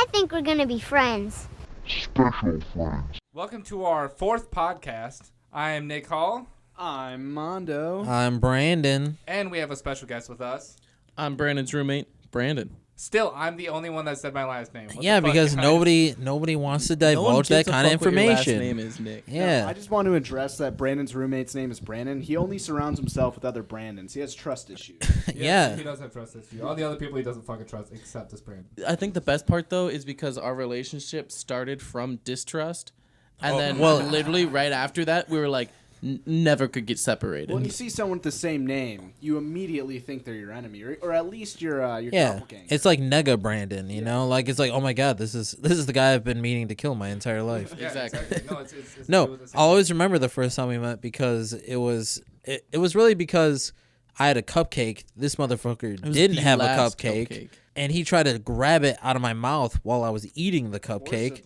I think we're gonna be friends. Special friends. Welcome to our 4th podcast. I am Nick Hall. I'm Mando. I'm Brandon. And we have a special guest with us. I'm Brandon's roommate, Brandon. Still, I'm the only one that said my last name. What Yeah, the fuck, because guys? nobody wants to divulge that kind of information. Your last name is Nick. Yeah. No, I just want to address that Brandon's roommate's name is Brandon. He only surrounds himself with other Brandons. He has trust issues. Yeah. He does have trust issues. All the other people he doesn't fucking trust except this Brandon. I think the best part, though, is because our relationship started from distrust. And then, literally right after that, we were like, never could get separated. When you see someone with the same name, you immediately think they're your enemy, or at least your Yeah. doppelganger. It's like Nega Brandon, you know? Like, it's like, oh my God, this is the guy I've been meaning to kill my entire life. Yeah, Exactly. No, it's No, the same I'll always remember the first time we met because it was really because I had a cupcake. This motherfucker was didn't the have a last cupcake. And he tried to grab it out of my mouth while I was eating the cupcake.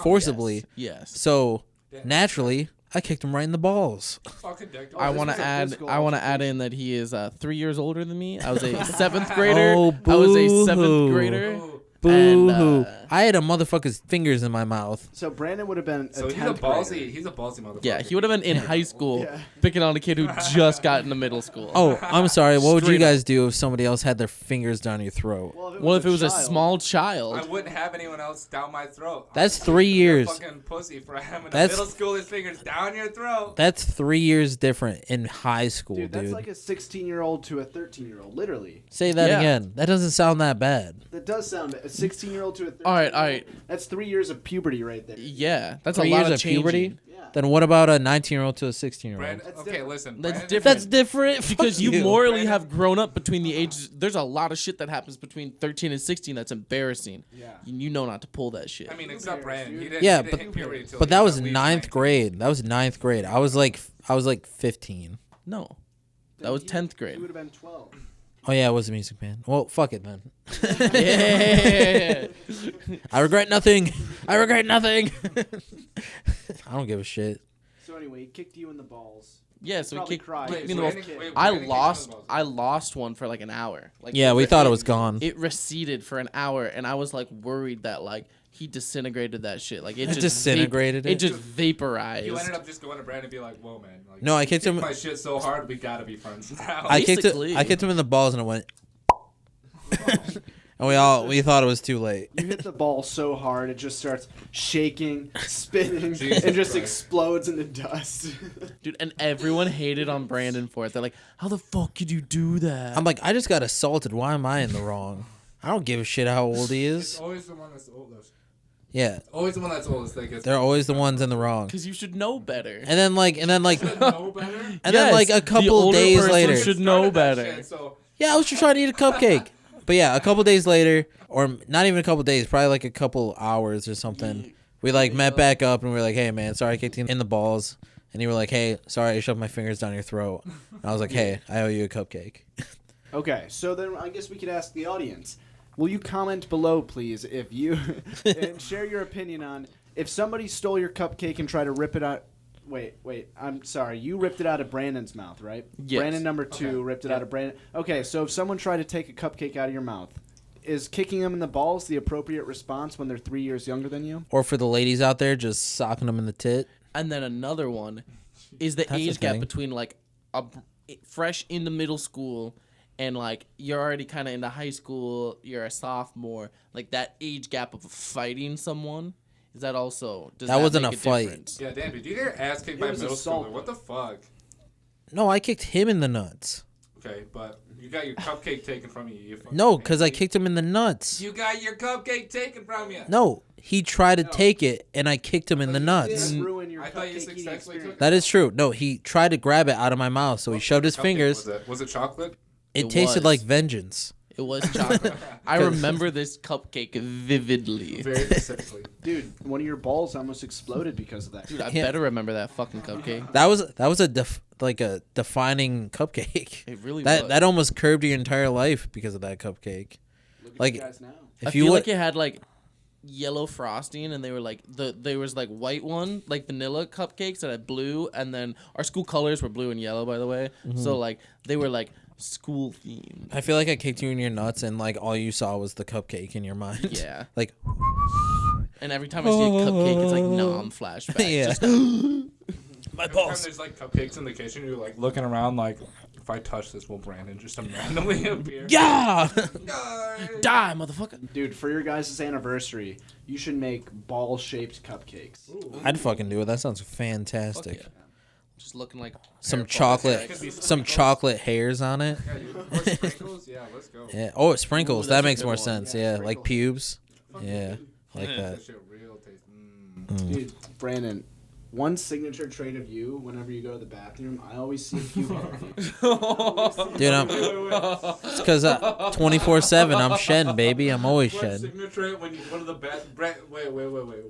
Forcibly. Yes. So, naturally, I kicked him right in the balls. fucking dick. I this want was to a add. physical I want to add in that he is 3 years older than me. I was a 7th grader. Oh, I was a boo-hoo. 7th grader. Oh. Boo-hoo. And, I had a motherfucker's fingers in my mouth. So Brandon would have been So a he's a 10th ballsy. grader. He's a ballsy motherfucker. Yeah, he would have been in high school Yeah. picking on a kid who just got into middle school. Oh, I'm sorry. What would you Straight up. guys do if somebody else had their fingers down your throat? Well, if it was a child- small I child. wouldn't have anyone else down my throat. That's I'm 3 a years. fucking pussy for having That's- a middle schooler's fingers down your throat. That's 3 years different in high school, Dude, dude. that's like a 16-year-old to a 13-year-old, literally. Say that Yeah. again. That doesn't sound that bad. That does sound a 16-year-old to a 13-year-old. All right. That's 3 years of puberty right there. Yeah, that's 3 a lot years of of puberty? changing. Yeah. Then what about a 19-year-old to a 16-year-old? Brandon, That's okay, different. listen. That's Brandon- different. That's different. Because Fuck you morally Brandon. have grown up between the ages. There's a lot of shit that happens between 13 and 16 that's embarrassing. Yeah. You know not to pull that shit. I mean, except Brandon. He didn't, Yeah, he didn't but- hit puberty until But he that was at least 9th 19. grade. That was 9th grade. I was like 15. No, that was 10th He grade. would have been 12. Oh yeah, I was a music man. Well, fuck it, man. Yeah. I regret nothing. I regret nothing. I don't give a shit. So anyway, he kicked you in the balls. Yeah, so he Probably kicked cried. me in the Brandon- balls. wait, I Brandon kicked lost. him in the balls. I lost one for like an hour. Like Yeah, we thought it was gone. It receded for an hour, and I was like worried that like he disintegrated that shit. Like it just Disintegrated It it? just vaporized. You ended up just going to Brandon and be like, "Whoa, man! Like, No, I you kicked him- my shit so hard, we gotta be friends now." I kicked Basically. him in the balls and it went. And we thought it was too late. You hit the ball so hard it just starts shaking, spinning, Jesus and just Christ. explodes into dust. Dude, and everyone hated on Brandon for it. They're like, "How the fuck could you do that?" I'm like, I just got assaulted. Why am I in the wrong? I don't give a shit how old he It's is. always the one that's the oldest. Yeah, Always the one that's oldest. Like, it's they're always the ones in the wrong. Because you should know better. And then like, know better. and then like a the couple older days person later. should know Started that better. shit, so Yeah, I was just trying to eat a cupcake. But yeah, a couple days later, or not even a couple days, probably like a couple hours or something. We like met back up and we were like, "Hey man, sorry I kicked you in the balls." And you were like, "Hey, sorry I shoved my fingers down your throat." And I was like, "Hey, I owe you a cupcake." Okay, so then I guess we could ask the audience. Will you comment below, please, if you and share your opinion on if somebody stole your cupcake and tried to rip it out? Wait. I'm sorry. You ripped it out of Brandon's mouth, right? Yes. Brandon number 2 ripped it out of Brandon. Okay, so if someone tried to take a cupcake out of your mouth, is kicking them in the balls the appropriate response when they're 3 years younger than you? Or for the ladies out there, just socking them in the tit. And then another one is the That's a age gap thing. between like fresh into middle school and like you're already kind of into high school, you're a sophomore. Like that age gap of fighting someone, is that also does That wasn't make a fight. difference? yeah, damn, did you get your ass kicked by a was middle assault. schooler? What the fuck? No, I kicked him in the nuts. Okay, but you got your cupcake taken from you. You fucking No, because I pansy. kicked him in the nuts. You got your cupcake taken from you. No, he tried to take it, and I kicked him in the nuts. Didn't ruin your I thought you cupcake eating successfully experience. That is true. No, he tried to grab it out of my mouth, so he shoved his Cupcake fingers. Was it chocolate? It It tasted was. like vengeance. It was chocolate. I remember this cupcake vividly. Very specifically. Dude, one of your balls almost exploded because of that. Dude, I Yeah. better remember that fucking cupcake. That was a defining cupcake. It really That was. that almost curbed your entire life because of that cupcake. Look at Like you guys now. I if you feel would, like it had like yellow frosting, and they were like there was like white one, like vanilla cupcakes that had blue, and then our school colors were blue and yellow, by the way. So like they were like school themed. I feel like I kicked you in your nuts, and like all you saw was the cupcake in your mind. Yeah. Like, And every time I see a cupcake, it's like nom flashback. yeah. Just, My Every time balls. there's like cupcakes in the kitchen, you're like looking around like, if I touch this, will Brandon just randomly appear? Yeah. die, motherfucker. Dude, for your guys' anniversary, you should make ball-shaped cupcakes. I'd fucking do it. That sounds Fuck fantastic. yeah. Just looking like Some Hair chocolate, balls. Yeah, some chocolate hairs on it. Yeah, dude. Or sprinkles? Yeah, let's go. Yeah. Oh, sprinkles. Ooh, That that's a makes good more one. sense. Yeah, Yeah, sprinkles. like pubes. Yeah, like Yeah. that. That shit real tasty. Dude, Brandon, one signature trait of you, whenever you go to the bathroom, I always see a pube hair on you. Dude, it's because 24/7 I'm shedding, baby. I'm always What shedding. signature when you go to the bathroom? Wait.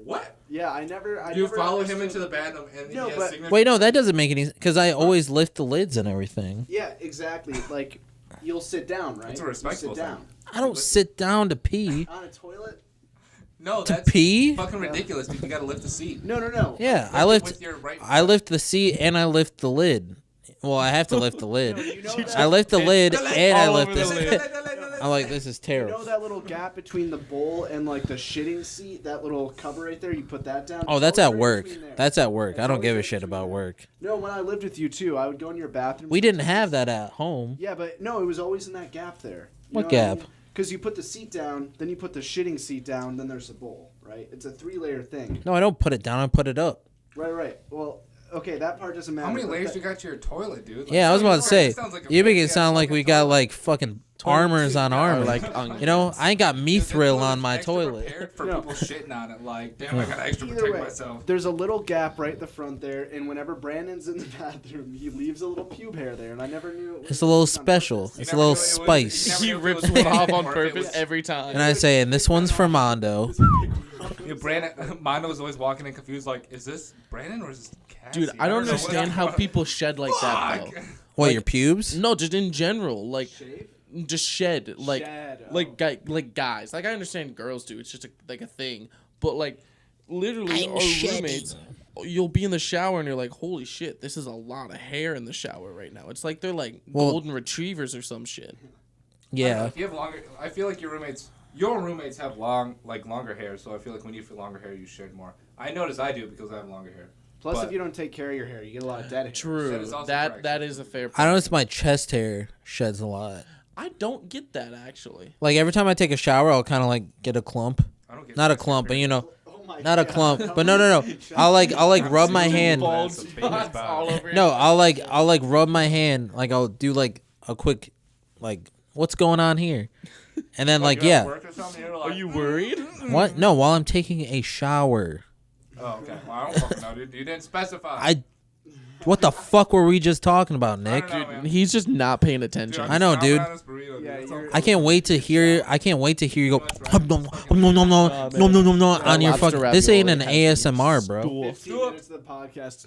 What? Yeah, I never You never follow him understood- into the bathroom and No, he has but- signature. Wait, no, that doesn't make any. Because I always lift the lids and everything. Yeah, exactly. Like, you'll sit down, right? It's a You respectable sit down. thing. I don't sit down to pee. On a toilet? No, To that's pee? fucking ridiculous, dude. You gotta lift the seat. No. Yeah, Lift I it lift. with your right I lift the seat and I lift the lid. Well, I have to lift the lid. No, you know that, I lift the lid and I all lift over the the lid. lid. I'm like, this is you know terrible. that little gap between the bowl and like the shitting seat, that little cover right there, you put that down? Oh, It's that's always at right work. between there. That's at work. I It's don't give a always shit right about between work. No, when I lived with you too, I would go in your bathroom. We didn't have that at home. Yeah, but no, it was always in that gap there. What gap? Because you put the seat down, then you put the shitting seat down, then there's the bowl, right? It's a 3-layer thing. No, I don't put it down. I put it up. Right. Well, okay, that part doesn't matter. How many but layers that- you got to your toilet, dude? Like, Yeah, I was about to say. it sounds like a You make it fancy-ass sound like we fucking got toilet. like fucking armors on armor. like You know, I ain't got Dude, that mithril toilet's on my extra toilet. prepared for No. people shitting on it. Like, damn, I gotta extra Either protect way, myself. there's a little gap right at the front there, and whenever Brandon's in the bathroom, he leaves a little pube hair there, and I never knew. It was It's a little on special. purpose. It's You a little never knew it was- spice. you never he knew if it rips was one off or on if it purpose was- every time. And I say, and this one's for Mando. Yeah, Brandon, Mando was always walking in confused, like, is this Brandon or is this Cassie? Dude, I don't know what understand the how fuck. people shed like that Fuck. though. What, Like- your pubes? No, just in general, like Shave? just shed, like Shed, oh. like guys. Like I understand girls do. It's just like a thing, but like literally our roommates. You'll be in the shower and you're like, holy shit, this is a lot of hair in the shower right now. It's like they're like Well- golden retrievers or some shit. Yeah. If you have longer, I feel like your roommates have longer hair, so I feel like when you feel longer hair, you shed more. I notice I do because I have longer hair. Plus, But- if you don't take care of your hair, you get a lot of dead hair. True. That is also That correct. that is a fair point. I notice my chest hair sheds a lot. I don't get that actually. Like every time I take a shower, I'll kind of like get a clump. I don't get Not a chest hair clump, but very you know, Oh my not a God. clump. But no. I'll like rub my hand. bald Bald That's a baby spots spot. all over. No, your- I'll like rub my hand. Like I'll do like a quick, like, what's going on here? And then like, You're at yeah. work or something, you're Are like, you worried? What? No, while I'm taking a shower. Oh, okay. Well, I don't fucking know, dude. You didn't specify. What the fuck were we just talking about, Nick? I don't know, man. He's just not paying Dude, attention. I'm I know, just dude. chomping on this burrito, Yeah, It's all you're- I can't wait to hear. I can't wait to hear you go That's right. nom nom nom nom on your Lobster fucking. This ain't an ravioli has ASMR, bro. stool. 15 minutes of the podcast.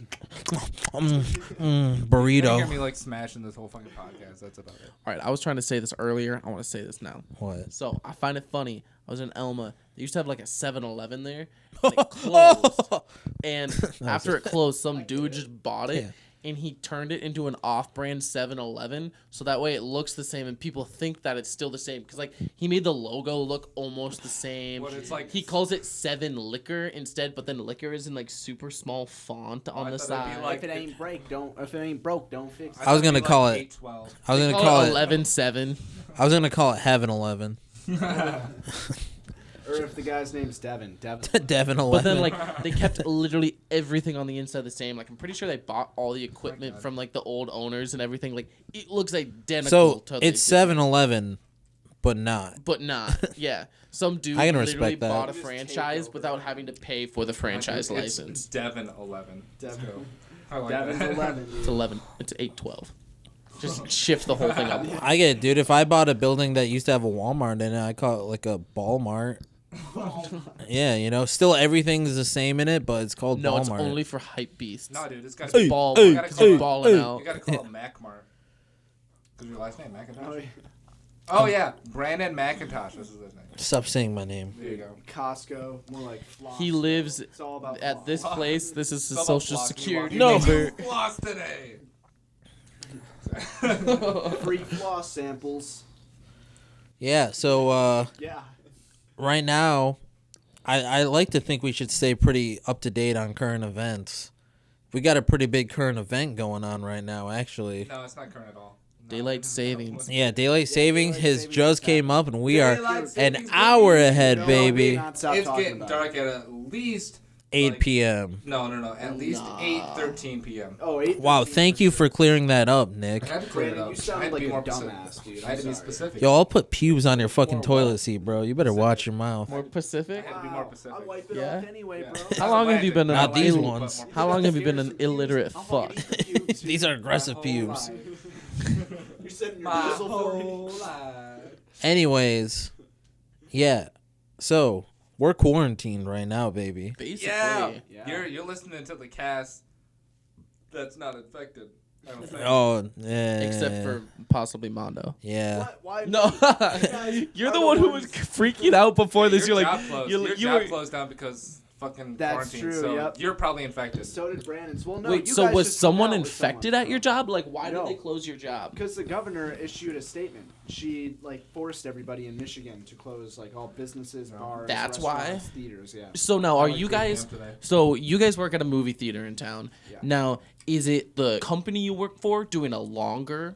You're gonna hear Burrito. me like smashing this whole fucking podcast. That's about it. All right, I was trying to say this earlier. I want to say this now. What? So I find it funny. I was in Elma. They used to have like a 7-Eleven there. And it closed. And after it closed, some dude just bought it. Yeah. And he turned it into an off-brand 7-Eleven, so that way it looks the same and people think that it's still the same. Because like he made the logo look almost the same. What, it's like- he calls it 7 Liquor instead, but then Liquor is in like super small font on I the thought it'd be side. like- If it ain't broke, don't fix it. I was gonna call it- 812. I was They gonna call it. 11-7. I was gonna call it Heaven 11. Or if the guy's name's Devin. Devin 11. But then, like, they kept literally everything on the inside the same. Like, I'm pretty sure they bought all the equipment from, like, the old owners and everything. Like, it looks identical so to the it's 7-Eleven, but not. But not. Yeah. Some dude I can literally respect that. bought a Just franchise take over. without having to pay for the franchise It's license. Devin 11. Let's Devin. go. I like Devin's that. 11. Dude. It's 11. It's 8-12. Just shift the whole thing up. I get it, dude. If I bought a building that used to have a Walmart in it, I call it like a Ballmart. Yeah, you know, still everything's the same in it, but it's called No, Walmart. it's only for hype beasts. No, dude, it's got It's to ball hey, because you're balling out. You gotta call it MacMart. Because your last name, McIntosh. Oh, yeah. Oh yeah, Brandon McIntosh. This is his name. Stop saying my name. There you go. Costco, more like floss. He lives It's all about at floss. this place. This is his Someone social flossed. security You number. Floss today. Free floss samples. Yeah. So Yeah. right now, I like to think we should stay pretty up to date on current events. We got a pretty big current event going on right now, actually. No, it's not current at all. No. Daylight savings. Yeah, daylight savings daylight has savings just is came up, and we are Daylight an savings, hour baby. ahead, No, baby. not stop It's talking getting about dark it. at least 8 like- p.m. No. At least 8:13 p.m. Oh, 8. Wow, thank you for clearing that up, Nick. I had to clear it Brandon, up. you I sound had to like be a more dumbass, specific. dude. I had to be I'm sorry. specific. Yo, I'll put pubes on your fucking More toilet what? seat, bro. You better watch your mouth. More Pacific. I had to be more specific. I'll wipe it Yeah? off anyway, Yeah. bro. How long have you been Not an these ill- ones. How long have you been an Here's some illiterate I'll fuck? fucking eat the pubes. These are aggressive My whole pubes. life. You're setting your My muzzle for me. whole life. Anyways, yeah. So we're quarantined right now, baby. Basically. Yeah. Yeah. You're listening to the cast that's not infected. I don't think. Oh, yeah. Except for possibly Mando. yeah. What? Why? No, you're the one who was freaking out before this. Your You're job like, closed. you Your job were. closed down because fucking That's quarantine. true, So yep. you're probably infected. So did Brandon's. Well, no. Wait, you so guys was just hung someone out with infected someone. at your job? Like, why No. did they close your job? Because the governor issued a statement. She forced everybody in Michigan to close all businesses, bars, That's why? restaurants, theaters. Yeah. So now, I are went you 3 p.m. guys? today. So you guys work at a movie theater in town. Yeah. Now, is it the company you work for doing a longer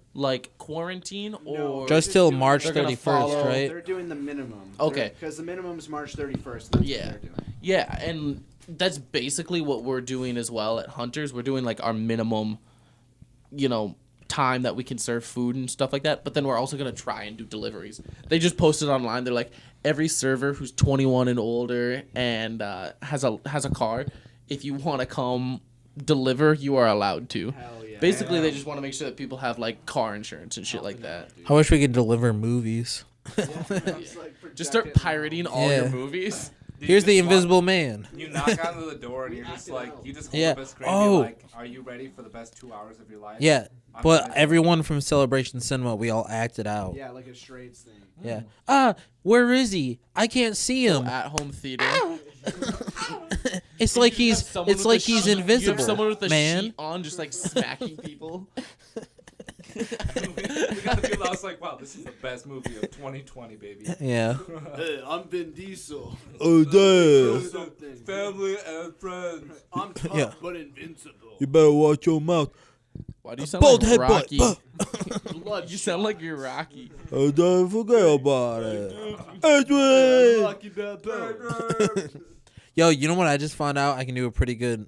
quarantine, No, or they're Just till doing- March they're gonna 31st, follow- right? They're doing the minimum. Okay. Because the minimum is March 31st. That's Yeah. What they're doing. yeah, and that's basically what we're doing as well at Hunters. We're doing our minimum, time that we can serve food and stuff like that. But then we're also gonna try and do deliveries. They just posted online. They're like, every server who's 21 and older and has a car, if you want to come deliver, you are allowed to. Hell yeah. Basically, they Damn. just want to make sure that people have car insurance and shit like that. I wish we could deliver movies. Just start pirating all Yeah. your movies. You Here's the just walk- Invisible Man. You knock on the door and you're just you just hold Yeah. up a screen and Oh. be like, are you ready for the best 2 hours of your life? Yeah, I'm but ready. everyone from Celebration Cinema, we all acted out. Yeah, like a Straits thing. Yeah. Where is he? I can't see him. At home theater. It's like he's. Someone It's with a like he's sheet- You invisible. have someone with a man. sheet on, just smacking people. we gotta do that. I was like, wow, this is the best movie of 2020, baby. Yeah. Hey, I'm Vin Diesel. Oh, damn. Something. Family and friends. I'm tough Yeah. but invincible. You better watch your mouth. Why do you sound Bald like head Rocky? Blood. You sound like you're Rocky. Oh, don't forget about it. Edwin! Lucky bad bird. Yo, you know what I just found out I can do a pretty good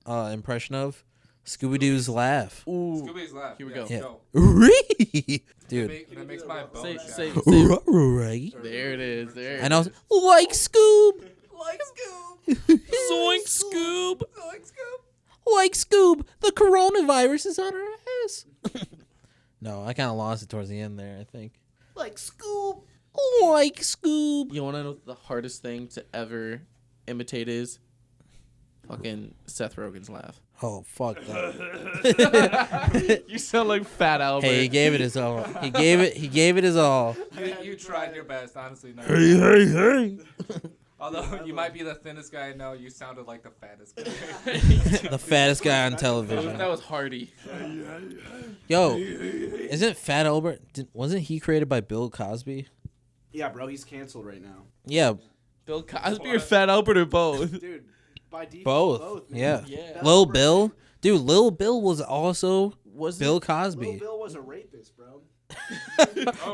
impression of? Scooby Doo's laugh. Ooh. Scooby's laugh. Here we Yeah, go. Yeah. Dude. That makes my bones Say, shatter. say, say. Right. There it is. There. And I was like Scoob. Like Scoob. Zoink, Scoob. Like Scoob. Like Scoob. The coronavirus is on our ass. No, I kind of lost it towards the end there, I think. Like Scoob. Like Scoob. You want to know what the hardest thing to ever imitate is? Fucking Seth Rogen's laugh. Oh, fuck that. You sound like Fat Albert. Hey, he gave it his all. He gave it his all. You tried your best, honestly. No, hey. although you might be the thinnest guy I know, you sounded like the fattest guy. The fattest guy on television. That was Hardy. Yo, isn't Fat Albert, wasn't he created by Bill Cosby? Yeah, bro, he's canceled right now. Yeah, Bill Cosby or Fat Albert or both? Dude, by default, both. man. Yeah. Yeah. Fat Lil Albert- Bill. Dude, Lil Bill was also Was Bill it? Cosby. Lil Bill was a rapist, bro.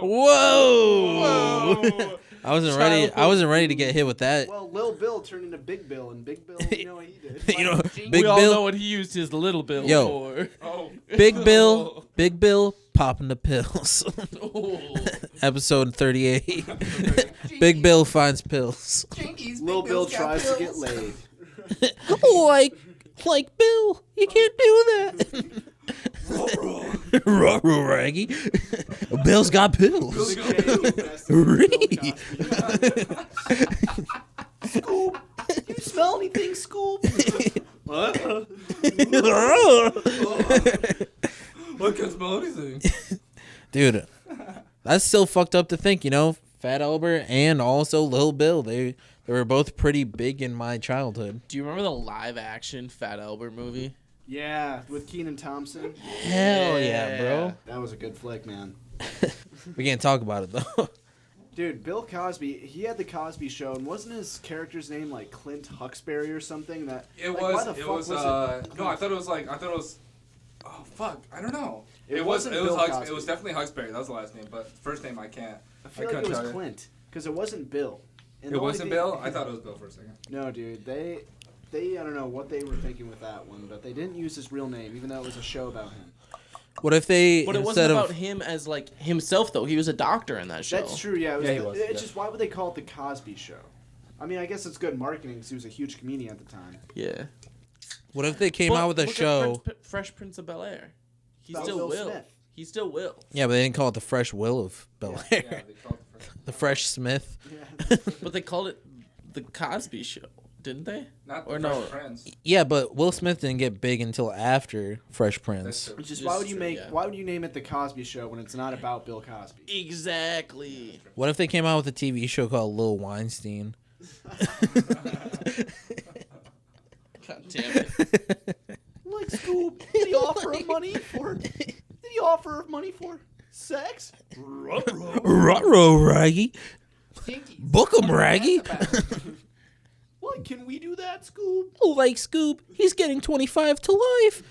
Whoa. I wasn't ready. I wasn't ready to get hit with that. Well, Lil Bill turned into Big Bill, and Big Bill, you know what he did. You know, We Big all know Bill, what he used his little bill Yo. for. Oh, Big Bill popping the pills. Oh. Episode 38. Big Bill finds pills. Lil Bill tries to get laid. like Bill, you can't do that. Ruh-roh, Raggy. Bill's got pills. Scoop, you smell anything, Scoop? What? I can't smell anything. Dude, That's still fucked up to think, you know. Fat Albert and also Lil Bill, they were both pretty big in my childhood. Do you remember the live action Fat Albert movie? Yeah, with Kenan Thompson. Hell yeah, bro. That was a good flick, man. We can't talk about it though. Dude, Bill Cosby, he had the Cosby Show, and wasn't his character's name like Clint Huxbury or something? That It like, was. why the It fuck was. No, I thought it was. Oh fuck! I don't know. It was. wasn't It was. Bill Cosby. It was definitely Huxbury. That was the last name, but first name I can't. I feel like couldn't it was tell you. Clint because it wasn't Bill. And It the only wasn't thing- Bill. I thought it was Bill for a second. No, dude, they I don't know what they were thinking with that one, but they didn't use his real name, even though it was a show about him. What if they But it instead wasn't of about him as like himself though. He was a doctor in that show. That's true, yeah. It was Yeah, he was, It's yeah. just why would they call it the Cosby Show? I mean, I guess it's good marketing because he was a huge comedian at the time. Yeah. what if they came But out with a look at show? Fresh Prince of Bel Air. He About still Will will. Smith. He still will. Yeah, but they didn't call it the Fresh Will of Bel Air. Yeah, they called it first. The Fresh Smith. Yeah. But they called it the Cosby Show, didn't they? Not Or the no. Fresh Prince. Yeah, but Will Smith didn't get big until after Fresh That's Prince. true. It's just This why is would you true, make? yeah. Why would you name it the Cosby Show when it's not about Bill Cosby? Exactly. What if they came out with a TV show called Lil Weinstein? God damn it. Like Scoob, did he offer money for? Did he offer money for sex? Ruh-roh, Raggy. Book 'em, Raggy. What? Can we do that, Scoob? Like Scoob, he's getting 25 to life.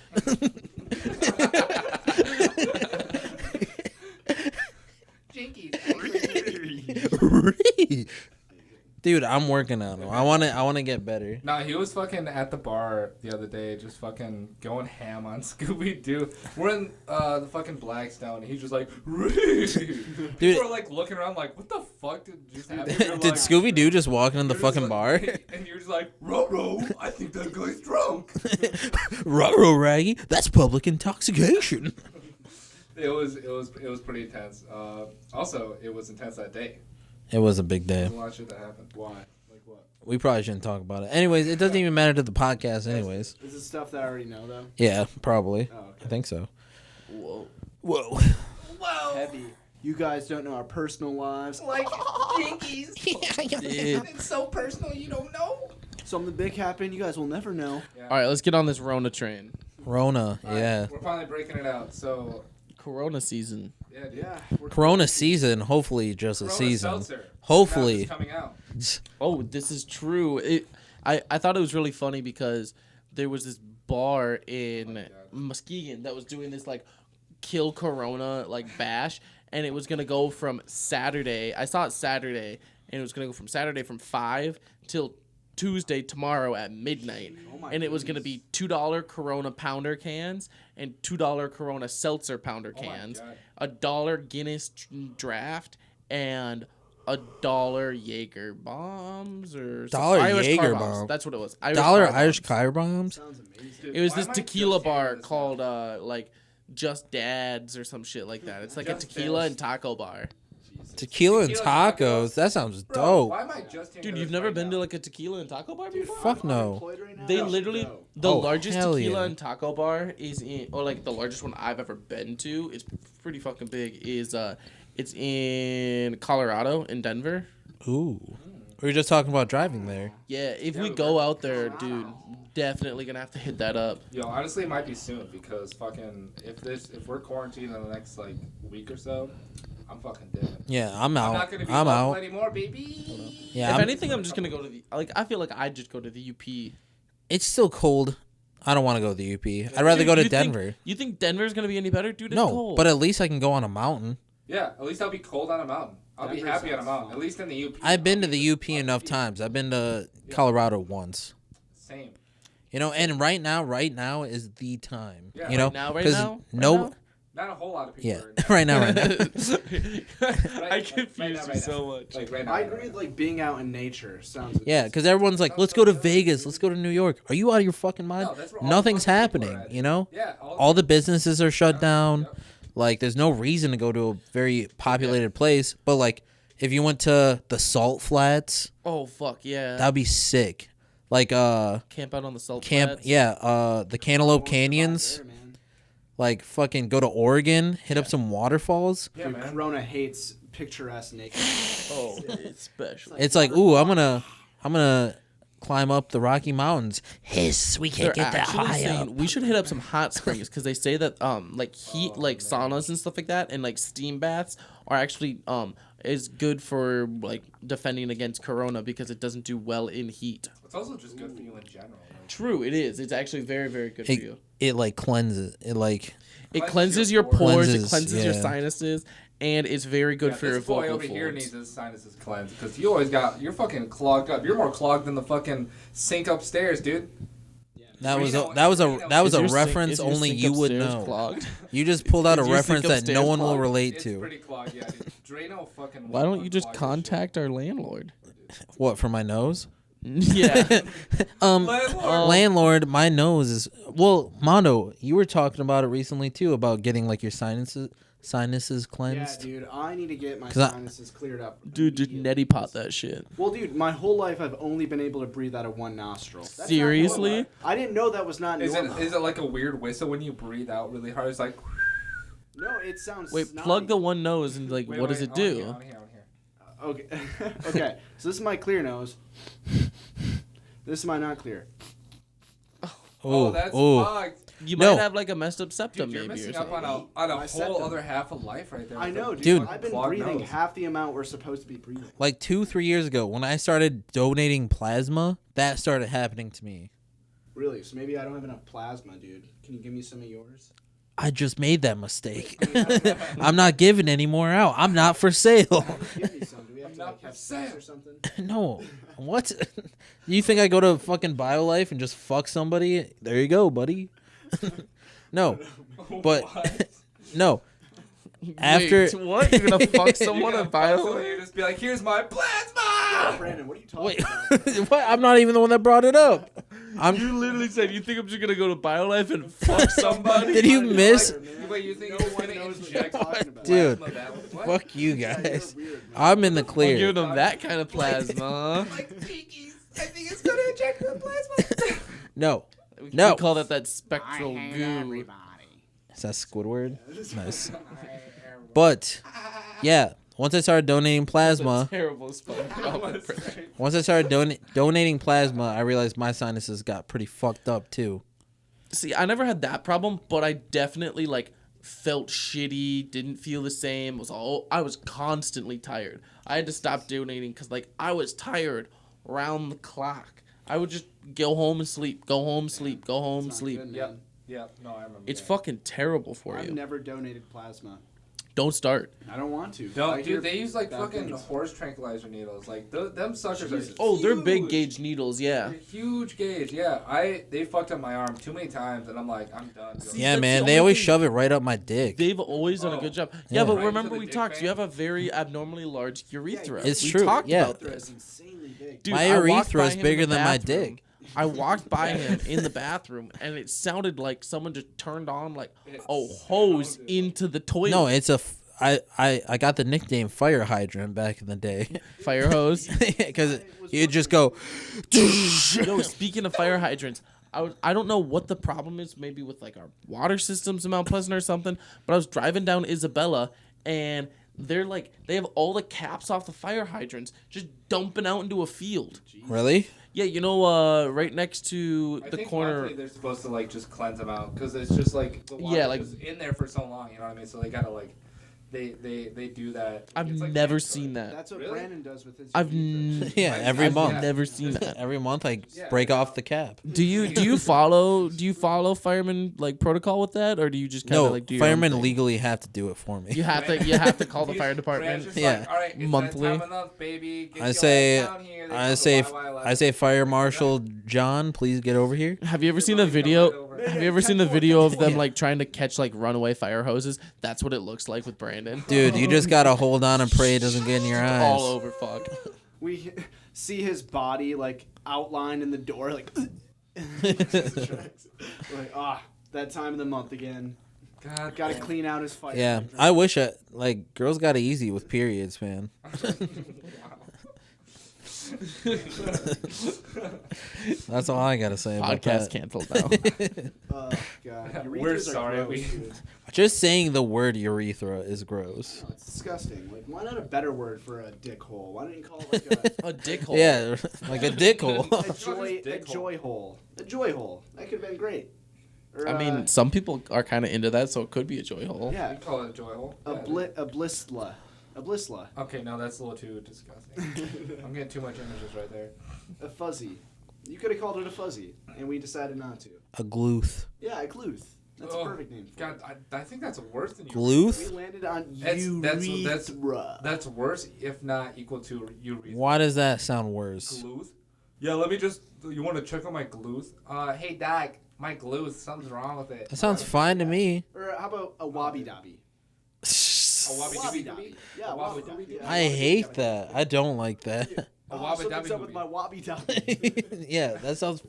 Dude, I'm working on him. I wanna get better. Nah, he was fucking at the bar the other day, just fucking going ham on Scooby Doo. We're in the fucking Blackstone, and he's just like, people are like looking around like, what the fuck did just happen? You're Did like- Scooby Doo just walk in the you're just fucking like- bar? And you're just like, Ro, I think that guy's drunk. Ruh-roh, Raggy. That's public intoxication. It was pretty intense. Also, it was intense that day. It was a big day. There's a lot of shit that happened. Why? Like what? We probably shouldn't talk about it. Anyways, it doesn't even matter to the podcast anyways. Is it stuff that I already know though? Yeah, probably. Oh, okay. I think so. Whoa. Whoa. Heavy. You guys don't know our personal lives. Like, Jinkies. It's so personal, you don't know. Something big happened. You guys will never know. All right, let's get on this Rona train. Rona, All right, yeah. we're finally breaking it out. So, Corona season. yeah, dude. Yeah. we're- Corona season, hopefully just a Corona season. Seltzer. Hopefully. It's coming out. Oh, this is true. I thought it was really funny because there was this bar in Muskegon that was doing this like kill Corona like bash, and it was gonna go from Saturday. I saw it Saturday, and it was gonna go from Saturday from 5 till Tuesday tomorrow at midnight, Oh and it was gonna be $2 Corona pounder cans and $2 Corona seltzer pounder Oh my cans, God. $1 Guinness draft, and $1 Jaeger bombs or some Dollar Irish Jaeger car bombs. bomb. That's what it was. Dollar car Irish bombs. Kyre bombs? Sounds amazing. Dude, It was why this am I tequila just hearing bar this now? called like Just Dads or some shit like that. It's like a Just tequila Dads. and taco bar. Tequila and Tequila tacos. tacos? That sounds Bro, dope. why am I just hearing Dude, this you've never right been to now? like a tequila and taco bar before? Fuck no. Unemployed right now? They I should literally go. the Oh, largest hell tequila yeah. and taco bar is in, or like the largest one I've ever been to. It's pretty fucking big. It's in Colorado in Denver. Ooh. We were just talking about driving there. Yeah, if we we go were. out there, dude, definitely gonna have to hit that up. Yo, honestly, it might be soon because fucking if we're quarantined in the next like week or so, I'm fucking dead. Yeah, I'm I'm out. not gonna be I'm local out. anymore, baby. Yeah, if I'm- anything, I'm just gonna go to the like. I feel like I'd just go to the UP. it's still cold. I don't want to go to the UP. I'd rather Dude, go to you think- Denver. You think Denver's gonna be any better, dude? It's No, cold. but at least I can go on a mountain. Yeah, at least I'll be cold on a mountain. I'll be Denver happy on a sounds mountain. fun. At least in the UP. I've been to I'll the be UP enough times. I've been to Colorado once. Same. You know, and right now is the time. Yeah. You know, Right now, right 'cause now? Right no, now? Not a whole lot of people. yeah, Are in right now, right now. I Right confuse now, you right now. so much. Like right now. I right agree now. with like being out in nature. Sounds. Yeah, because everyone's like, let's go to Vegas, let's go to New York. Are you out of your fucking mind? No, that's where all Nothing's the fucking people happening. are at. You know, Yeah. all the businesses are shut down. Yep. Like, there's no reason to go to a very populated place. But like, if you went to the Salt Flats, Oh fuck yeah! that'd be sick. Like Camp out on the salt camp, flats. yeah, the Cantaloupe Canyons. There, man. like fucking go to Oregon, hit up some waterfalls. Yeah, Dude, man. Corona hates picturesque naked. Oh, especially. It's like, ooh, I'm gonna climb up the Rocky Mountains. Hiss, we can't They're get that actually high saying up. we should hit up some hot springs because they say that like heat, like saunas and stuff like that, and like steam baths are actually is good for like defending against corona because it doesn't do well in heat. It's also just good for you in general. Right? True, it is. It's actually very, very good for you. It like cleanses. It like It Cleanses cleanses your your pores. It pores. cleanses your Yeah. sinuses, and it's very good for your this boy vocal over here folds. needs his sinuses cleansed because you always you're fucking clogged up. You're more clogged than the fucking sink upstairs, dude. that was a Drano- that was a Drano- that was Is a your sink- reference is your only sink you would upstairs know. Clogged? You just pulled out a Is your sink reference that no upstairs one will clogged? relate It's to. pretty clogged, yeah. Dude. Drano fucking. Why don't you just unclog this contact our landlord? What, for my nose? Yeah. Landlord. Landlord, my nose is well. Mando, you were talking about it recently too about getting like your sinuses Yeah, cleansed. dude, I need to get my 'Cause I- sinuses cleared up. Dude, just immediately. neti pot that shit. Well, dude, my whole life I've only been able to breathe out of one nostril. That's not Seriously? normal. I didn't know that was not Is normal. it like a weird whistle when you breathe out really hard? It's like. No, it sounds. Wait, snotty. plug the one nose and like, Wait, what wait, does it I wanna do? hear, I wanna hear. Okay. Okay. So this is my clear nose. This is my not clear. Oh, that's oh. fucked. You No. might have like a messed up septum, Dude, you're maybe or missing up something. on a My whole septum. other half of life right there. I with know, the dude. Dude. I've been clogged breathing nose. half the amount we're supposed to be breathing. Like 2-3 years ago, when I started donating plasma, that started happening to me. Really? So maybe I don't have enough plasma, dude. Can you give me some of yours? I just made that mistake. I'm not giving any more out. I'm not for sale. Give me some. Do we have to Not like for have sex sale. or something? No. What? You think I go to fucking BioLife and just fuck somebody? There you go, buddy. No. But What? no. After Wait, what? You're gonna fuck someone You're at gonna fuck someone, bio? you just be like, here's my Yeah, plasma! Brandon, what are you talking wait, about? what? I'm not even the one that brought it up. You literally said you think I'm just gonna go to BioLife and fuck somebody? Did you miss? Wait, you think no you're one gonna knows what inject you're talking about. Dude. plasma that way? What? Fuck you Yeah, guys. you're weird, man. I'm in the I'm clear. giving them that kind of plasma. Like pinkies. I think it's gonna inject the plasma. No. We No. call that spectral goo. Is that Squidward? Nice. But yeah, once I started donating plasma, Terrible SpongeBob impression. once I started donating plasma, I realized my sinuses got pretty fucked up too. See, I never had that problem, but I definitely like felt shitty, didn't feel the same. I was constantly tired. I had to stop donating because like I was tired round the clock. I would just go home and sleep, go home, sleep, go home, It's not sleep. good, man. Yep. Yeah, no, I remember. It's that. fucking terrible for I've you. never donated plasma. Don't start. I don't want to. I Don't, hear dude. They use like bad fucking things. horse tranquilizer needles. Like them suckers Jesus. are. Oh, they're big huge. gauge needles, yeah. They're huge gauge. Yeah, they fucked up my arm too many times, and I'm like, I'm done. See, Yeah, that's man, the they only always thing- shove it right up my dick. They've always done a good job. Yeah, Yeah. but Right remember into the we dick talked. vein? You have a very abnormally large urethra. It's we true, Talked yeah. about It's this. insanely big. Dude, My I walked urethra by is him in bigger the than my bathroom. dick. I walked by him in the bathroom, and it sounded like someone just turned on like It a hose sounded into the toilet. No, it's a. I got the nickname fire hydrant back in the day fire hose. because you'd just go. Yo, speaking of fire hydrants, I don't know what the problem is. Maybe with like our water systems in Mount Pleasant or something. But I was driving down Isabella, and they have all the caps off the fire hydrants just dumping out into a field. Really? Yeah, you know, right next to I the think corner. monthly they're supposed to like just cleanse them out because it's just like the water Yeah, like- was in there for so long. You know what I mean? So they gotta like, they do that. I've It's like never mandatory. seen that. That's what Really? Brandon does with his. I've urethra. Yeah, every I've month. never seen that. Every month I Yeah. break off the cap. Do you follow fireman like protocol with that, or do you just kind of No, like do your own firemen thing? legally have to do it for me. You have to call the fire Brand's department. just Yeah. Like, all right, it's Monthly. That time of month, baby. Get I your say, ass down here. They I come to say, YY I say, Fire Marshal John, please get over here. Have you ever seen the Everybody come video? right over. Have you ever seen the video of them Yeah. like trying to catch like runaway fire hoses? That's what it looks like with Brandon. Dude, you just gotta hold on and pray it doesn't get in your eyes. All over fuck. We see his body like outlined in the door, like. Like that time of the month again. God, Got to damn. clean out his fire. Yeah, hydrant. I wish girls got it easy with periods, man. That's all I gotta say about Podcast that. canceled now. Oh god, We're urethras are sorry, gross, we- dude. Just saying the word urethra is gross. No, it's disgusting. Like, why not a better word for a dick hole? Why don't you call it like A dick hole. Yeah, like a dick hole. a joy hole? A joy hole. That could have been great. Or, I mean, some people are kind of into that, so it could be a joy hole. yeah, We call it a joy hole. a Yeah. blistla. A blistla. Okay, no, that's a little too disgusting. I'm getting too much images right there. A fuzzy. You could have called it a fuzzy, and we decided not to. A glooth. Yeah, a gluth. That's a Oh, perfect name for God, I think that's worse than you. it. We Gluth? landed on That's- urethra. That's worse, if not equal to urethra. Why does that sound worse? Gluth? Yeah, let me just. You want to check on my gluth? Hey, Doc, my gluth. Something's wrong with it. That sounds fine to me. Or how about a wobby dobby? A wobby Wobby dooby dobby. dooby? Yeah, A wobby wobby dobby? dobby. I hate that. I don't like that. A wobby Something's dobby up with doobie. my wobby dobby. Yeah, that sounds.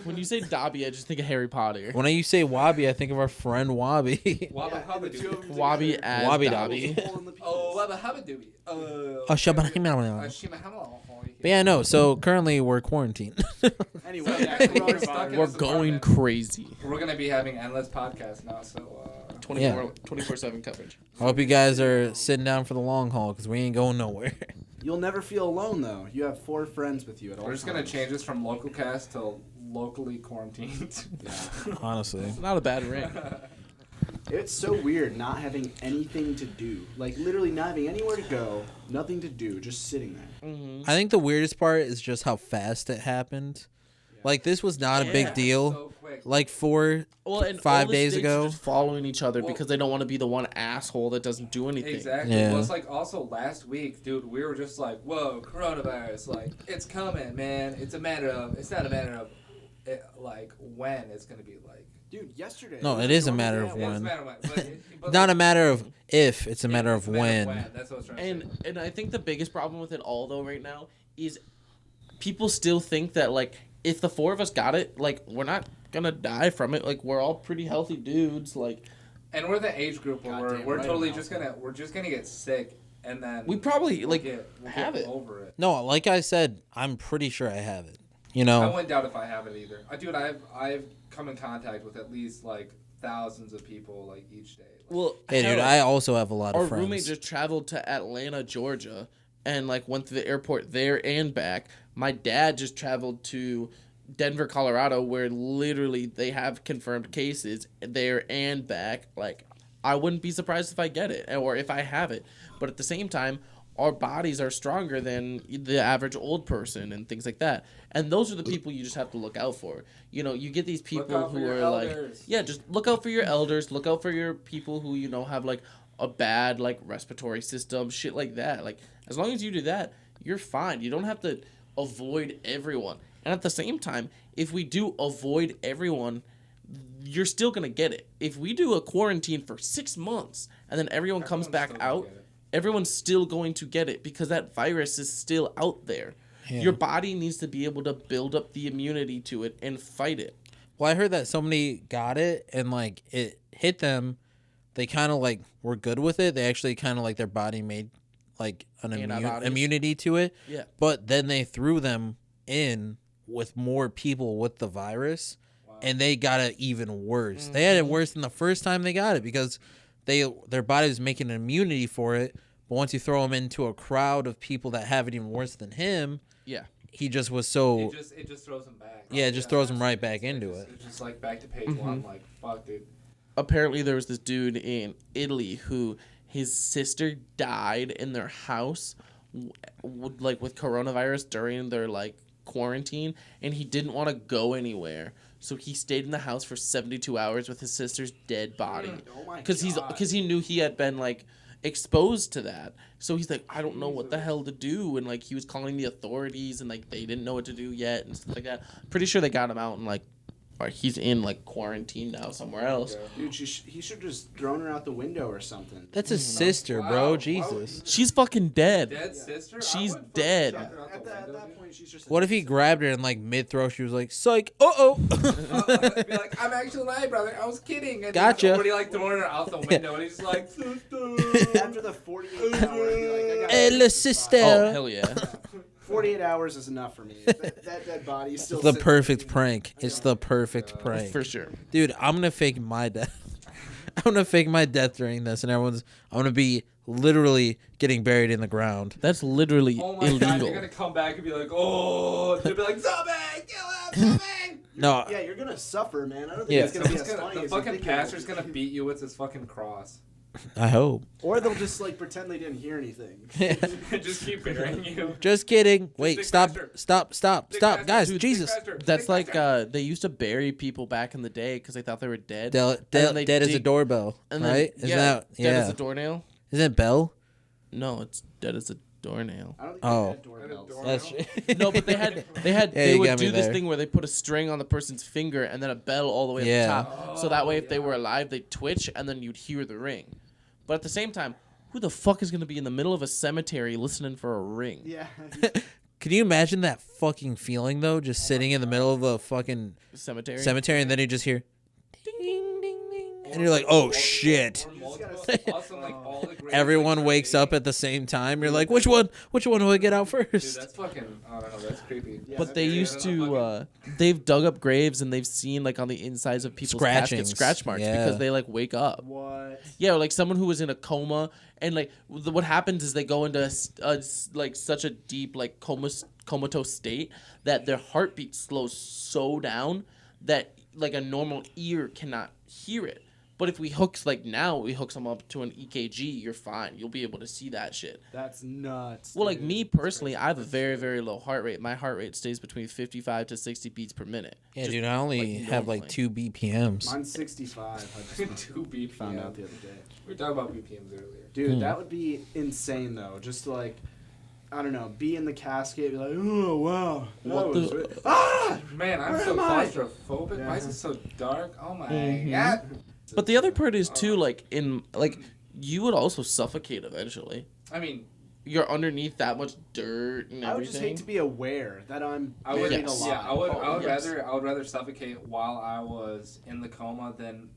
When you say Dobby, I just think of Harry Potter. When you say Wobby, I think of our friend Wobby. Wobby Yeah, hubba and the two of doobie. them Wobby together. as Wobby Dobby. Hole in the Oh, penis. wobba hubba doobie. Oh, Shabba. Shima hammer. But yeah, no. So currently we're quarantined. Anyway, Yeah, yeah, we're stuck in We're this going apartment. crazy. We're gonna be having endless podcasts now, so 24/7 coverage. I hope you guys are sitting down for the long haul because we ain't going nowhere. You'll never feel alone though. You have 4 friends with you at all we're just times. gonna change this from LocalCast to locally quarantined. Honestly. Not a bad ring. It's so weird not having anything to do. Like literally not having anywhere to go, nothing to do, just sitting there. I think the weirdest part is just how fast it happened. Like this was not a Yeah, big deal. so quick. Like 5 Well, and all the days states ago. are just following each other Well- because they don't want to be the one asshole that doesn't do anything. Exactly. Yeah. Well, it's like also last week, dude, we were just like, whoa, coronavirus, like, it's coming, man. It's not a matter of, like, when it's going to be like. Dude, yesterday. No, was it is a normal matter day of at Yeah, work. it's a when. matter of when. But Not a like, matter of if, it's a matter it's of when. That's what I was trying to say. And I think the biggest problem with it all though right now is people still think that like if the 4 of us got it, like we're not gonna die from it. Like we're all pretty healthy dudes. Like And we're the age group where Goddamn we're right totally about that. we're just gonna get sick and then we probably like we'll have get it. over it. No, like I said, I'm pretty sure I have it. You I know, wouldn't doubt if I have it either. Dude, I've come in contact with at least like thousands of people like each day. Like, Well, hey dude, hell, I also have a lot our of friends. roommate just traveled to Atlanta, Georgia, and like went to the airport there and back. My dad just traveled to Denver, Colorado, where literally they have confirmed cases there and back. Like, I wouldn't be surprised if I get it or if I have it. But at the same time, our bodies are stronger than the average old person and things like that. And those are the people you just have to look out for. You know, you get these people out for who your are like, elders. yeah, just look out for your elders. Look out for your people who, you know, have like a bad like respiratory system, shit like that. Like, as long as you do that, you're fine. You don't have to avoid everyone. And at the same time, if we do avoid everyone, you're still going to get it. If we do a quarantine for 6 months and then everyone comes Everyone's back still gonna out, get it. everyone's still going to get it because that virus is still out there. Yeah. Your body needs to be able to build up the immunity to it and fight it. Well, I heard that somebody got it and like it hit them. They kind of like were good with it. They actually kind of like their body made like an Antibodies. immunity to it. Yeah. But then they threw them in with more people with the virus, and they got it even worse. They had it worse than the first time they got it because their body was making an immunity for it. But once you throw them into a crowd of people that have it even worse than him, Yeah. he just was so. It just throws them back. Yeah, it just throws them right it's- back into it. It's just like back to page one. Like, fuck, dude. Apparently there was this dude in Italy who his sister died in their house like with coronavirus during their like quarantine, and he didn't want to go anywhere, so he stayed in the house for 72 hours with his sister's dead body Oh my because God. he knew he had been like exposed to that. So he's like, I don't know what the hell to do, and like he was calling the authorities and like they didn't know what to do yet and stuff like that. Pretty sure they got him out and like or he's in like quarantine now somewhere else. Dude, he should just thrown her out the window or something. That's his sister, Wow, bro. why would Jesus. She's fucking dead. Dead sister? I She's wouldn't fucking dead. chuck her out the At window, that dude. point, she's just. What if he grabbed her and like mid throw? She was like, "Psych! Oh Be like, I'm actually lying, brother. I was kidding. And Gotcha. Somebody like throwing her out the window, and he's like, sister. After the 48 hours, be like, I got oh, it. sister." Oh hell yeah. 48 hours is enough for me. That dead body is still It's the sitting perfect there. prank. It's the perfect prank. For sure. Dude, I'm gonna fake my death. I'm gonna fake my death during this, and I'm gonna be literally getting buried in the ground. That's literally Oh my illegal. god, you're gonna come back and be like, oh, you'll be like, zombie, kill him, zombie. No, Yeah, you're gonna suffer, man. I don't think Yeah. it's gonna be as funny The as you fucking think it pastor's will gonna be. beat you with his fucking cross. I hope. Or they'll just like pretend they didn't hear anything. Just keep burying you. Just kidding. Wait, Dick stop, faster. stop, Dick stop, faster. guys, Dude, Jesus. Dick faster. That's Dick like faster. they used to bury people back in the day because they thought they were dead. Dead then they as a dig- doorbell, And then, right? yeah, Isn't that dead as a doornail. Isn't it Bell? No, it's dead as a doornail. I don't think Oh. they had doorbells. Door- That's No, but they had Yeah, they you would got me do this there. thing where they put a string on the person's finger and then a bell all the way Yeah. at the top. So that way, if they were alive, they'd twitch and then you'd hear the ring. But at the same time, who the fuck is gonna be in the middle of a cemetery listening for a ring? Yeah. Can you imagine that fucking feeling though? Just sitting in the middle of a fucking Cemetery. cemetery, and then you just hear, ding, ding, ding, ding, and you're like, oh shit. Or multiple spots and, like, all the graves, Everyone like, wakes up at the same time. You're like, which one do I get out Dude, first? that's fucking. I don't know. That's creepy. But they used to. They've dug up graves and they've seen like on the insides of people's caskets Scratchings. scratch marks Yeah. because they like wake up. What? Yeah, or like someone who was in a coma, and like what happens is they go into like such a deep like comatose state that their heartbeat slows so down that like a normal ear cannot hear it. But if we hook them up to an EKG, you're fine. You'll be able to see that shit. That's nuts. Well, like dude. me personally, I have a very, very low heart rate. My heart rate stays between 55 to 60 beats per minute. Yeah, Just, dude, I only have like normally. 2 BPMs. Mine's 65. I just 2 BPM. found out the other day. We were talking about BPMs earlier. Dude, that would be insane though. Just to like, I don't know, be in the casket, be like, oh wow, What that was the- re- ah! Man, I'm Where so am I? claustrophobic. Yeah. Why is it so dark? Oh my Mhm. god. But the other part is too, like you would also suffocate eventually. I mean, You're underneath that much dirt and everything. I would just hate to be aware that I'm I would. buried Yes. alive. Yeah, I would. I would yes. rather. I would rather suffocate while I was in the coma than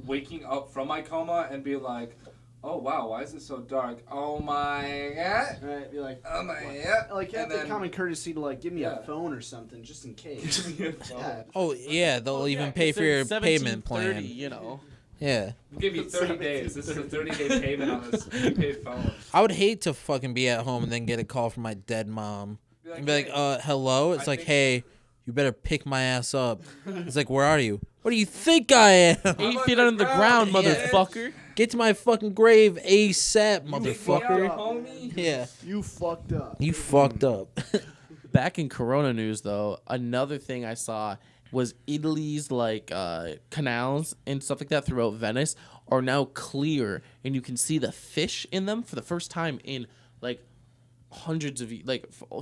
waking up from my coma and be like, oh wow, why is it so dark? Oh my god. Right, be like, Oh my god. like have And the then- common courtesy to like give me Yeah. a phone or something just in case. Give me a phone. Yeah. Oh yeah, they'll even yeah, pay for your Since payment 1730, plan. You know. Yeah, We'll give you 30 days. This is a 30-day payment on this prepaid phone. I would hate to fucking be at home and then get a call from my dead mom and be like, "Hey, hello. It's I like, think- hey, you better pick my ass up. It's like, where are you? What do you think I am? 8 on feet the under the ground, ground, yeah. motherfucker. Get to my fucking grave ASAP, pick me up, motherfucker. homie. Yeah, You fucked up. you fucked up. Back in Corona news, though, another thing I saw was Italy's like canals and stuff like that throughout Venice are now clear, and you can see the fish in them for the first time in like hundreds of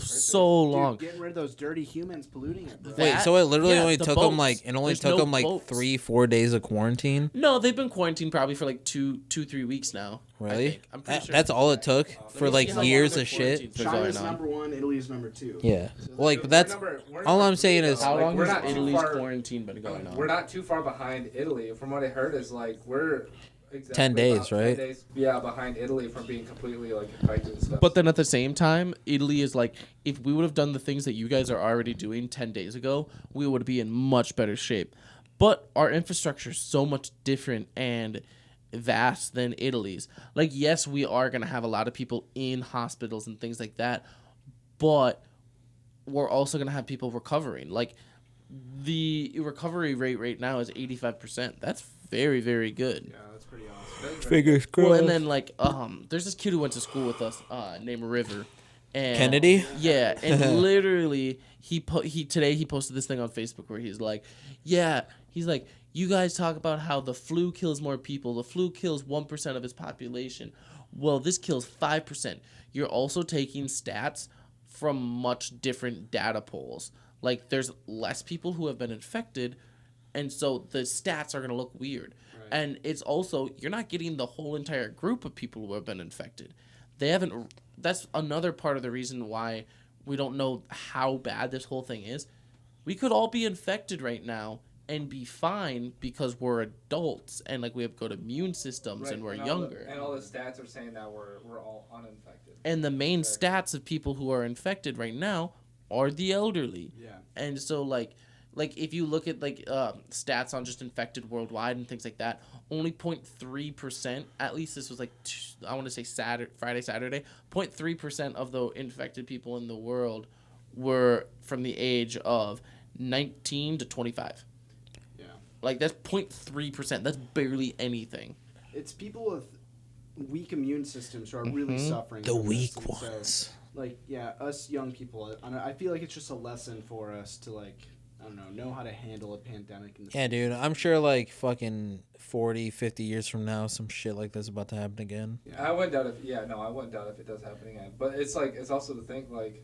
so long. Dude, getting rid of those dirty humans polluting it, bro. Wait, so it literally yeah, only the took them boats. like There's no boats. 3-4 days of quarantine. No, they've been quarantined probably for like 2-3 weeks now. I Really? think. I'm pretty sure. That's all it took for me like see how long years their of shit. quarantine's been going China's on. number 1, Italy's number 2. Yeah. Well, like, but that's We're all number I'm saying 3, is- though. How Like, long we're has not too Italy's far- quarantine been going on? We're not too far behind Italy. From what I heard, is like we're exactly 10 days, about 10 right? days, yeah, behind Italy from being completely like infected and stuff. But then at the same time, Italy is like, if we would have done the things that you guys are already doing 10 days ago, we would be in much better shape. But our infrastructure is so much different and vast than Italy's. Like, yes, we are going to have a lot of people in hospitals and things like that, but we're also going to have people recovering. Like, the recovery rate right now is 85%. That's very, very good. yeah, that's pretty awesome. That's very- fingers Well, and then like there's this kid who went to school with us named River, and Kennedy? Yeah, and literally he today he posted this thing on Facebook where he's like, you guys talk about how the flu kills more people. The flu kills 1% of its population. Well, this kills 5%. You're also taking stats from much different data polls. Like, there's less people who have been infected, and so the stats are going to look weird. Right. And it's also, you're not getting the whole entire group of people who have been infected. They haven't, that's another part of the reason why we don't know how bad this whole thing is. We could all be infected right now and be fine because we're adults and like we have good immune systems Right, and we're and younger. And all the stats are saying that we're all uninfected. And the main Exactly. stats of people who are infected right now are the elderly. Yeah. And so like if you look at stats on just infected worldwide and things like that, only 0.3%, at least this was like I want to say Friday, Saturday, 0.3% of the infected people in the world were from the age of 19 to 25. Yeah. Like that's 0.3%. That's barely anything. It's people with weak immune systems who are really suffering. The from this, weak and so, ones. like, yeah, us young people, I feel like it's just a lesson for us to, like, I don't know how to handle a pandemic. In the Yeah, dude. I'm sure like fucking 40, 50 years from now, some shit like this is about to happen again. I wouldn't doubt I wouldn't doubt if it does happen again. But it's like, it's also to think like,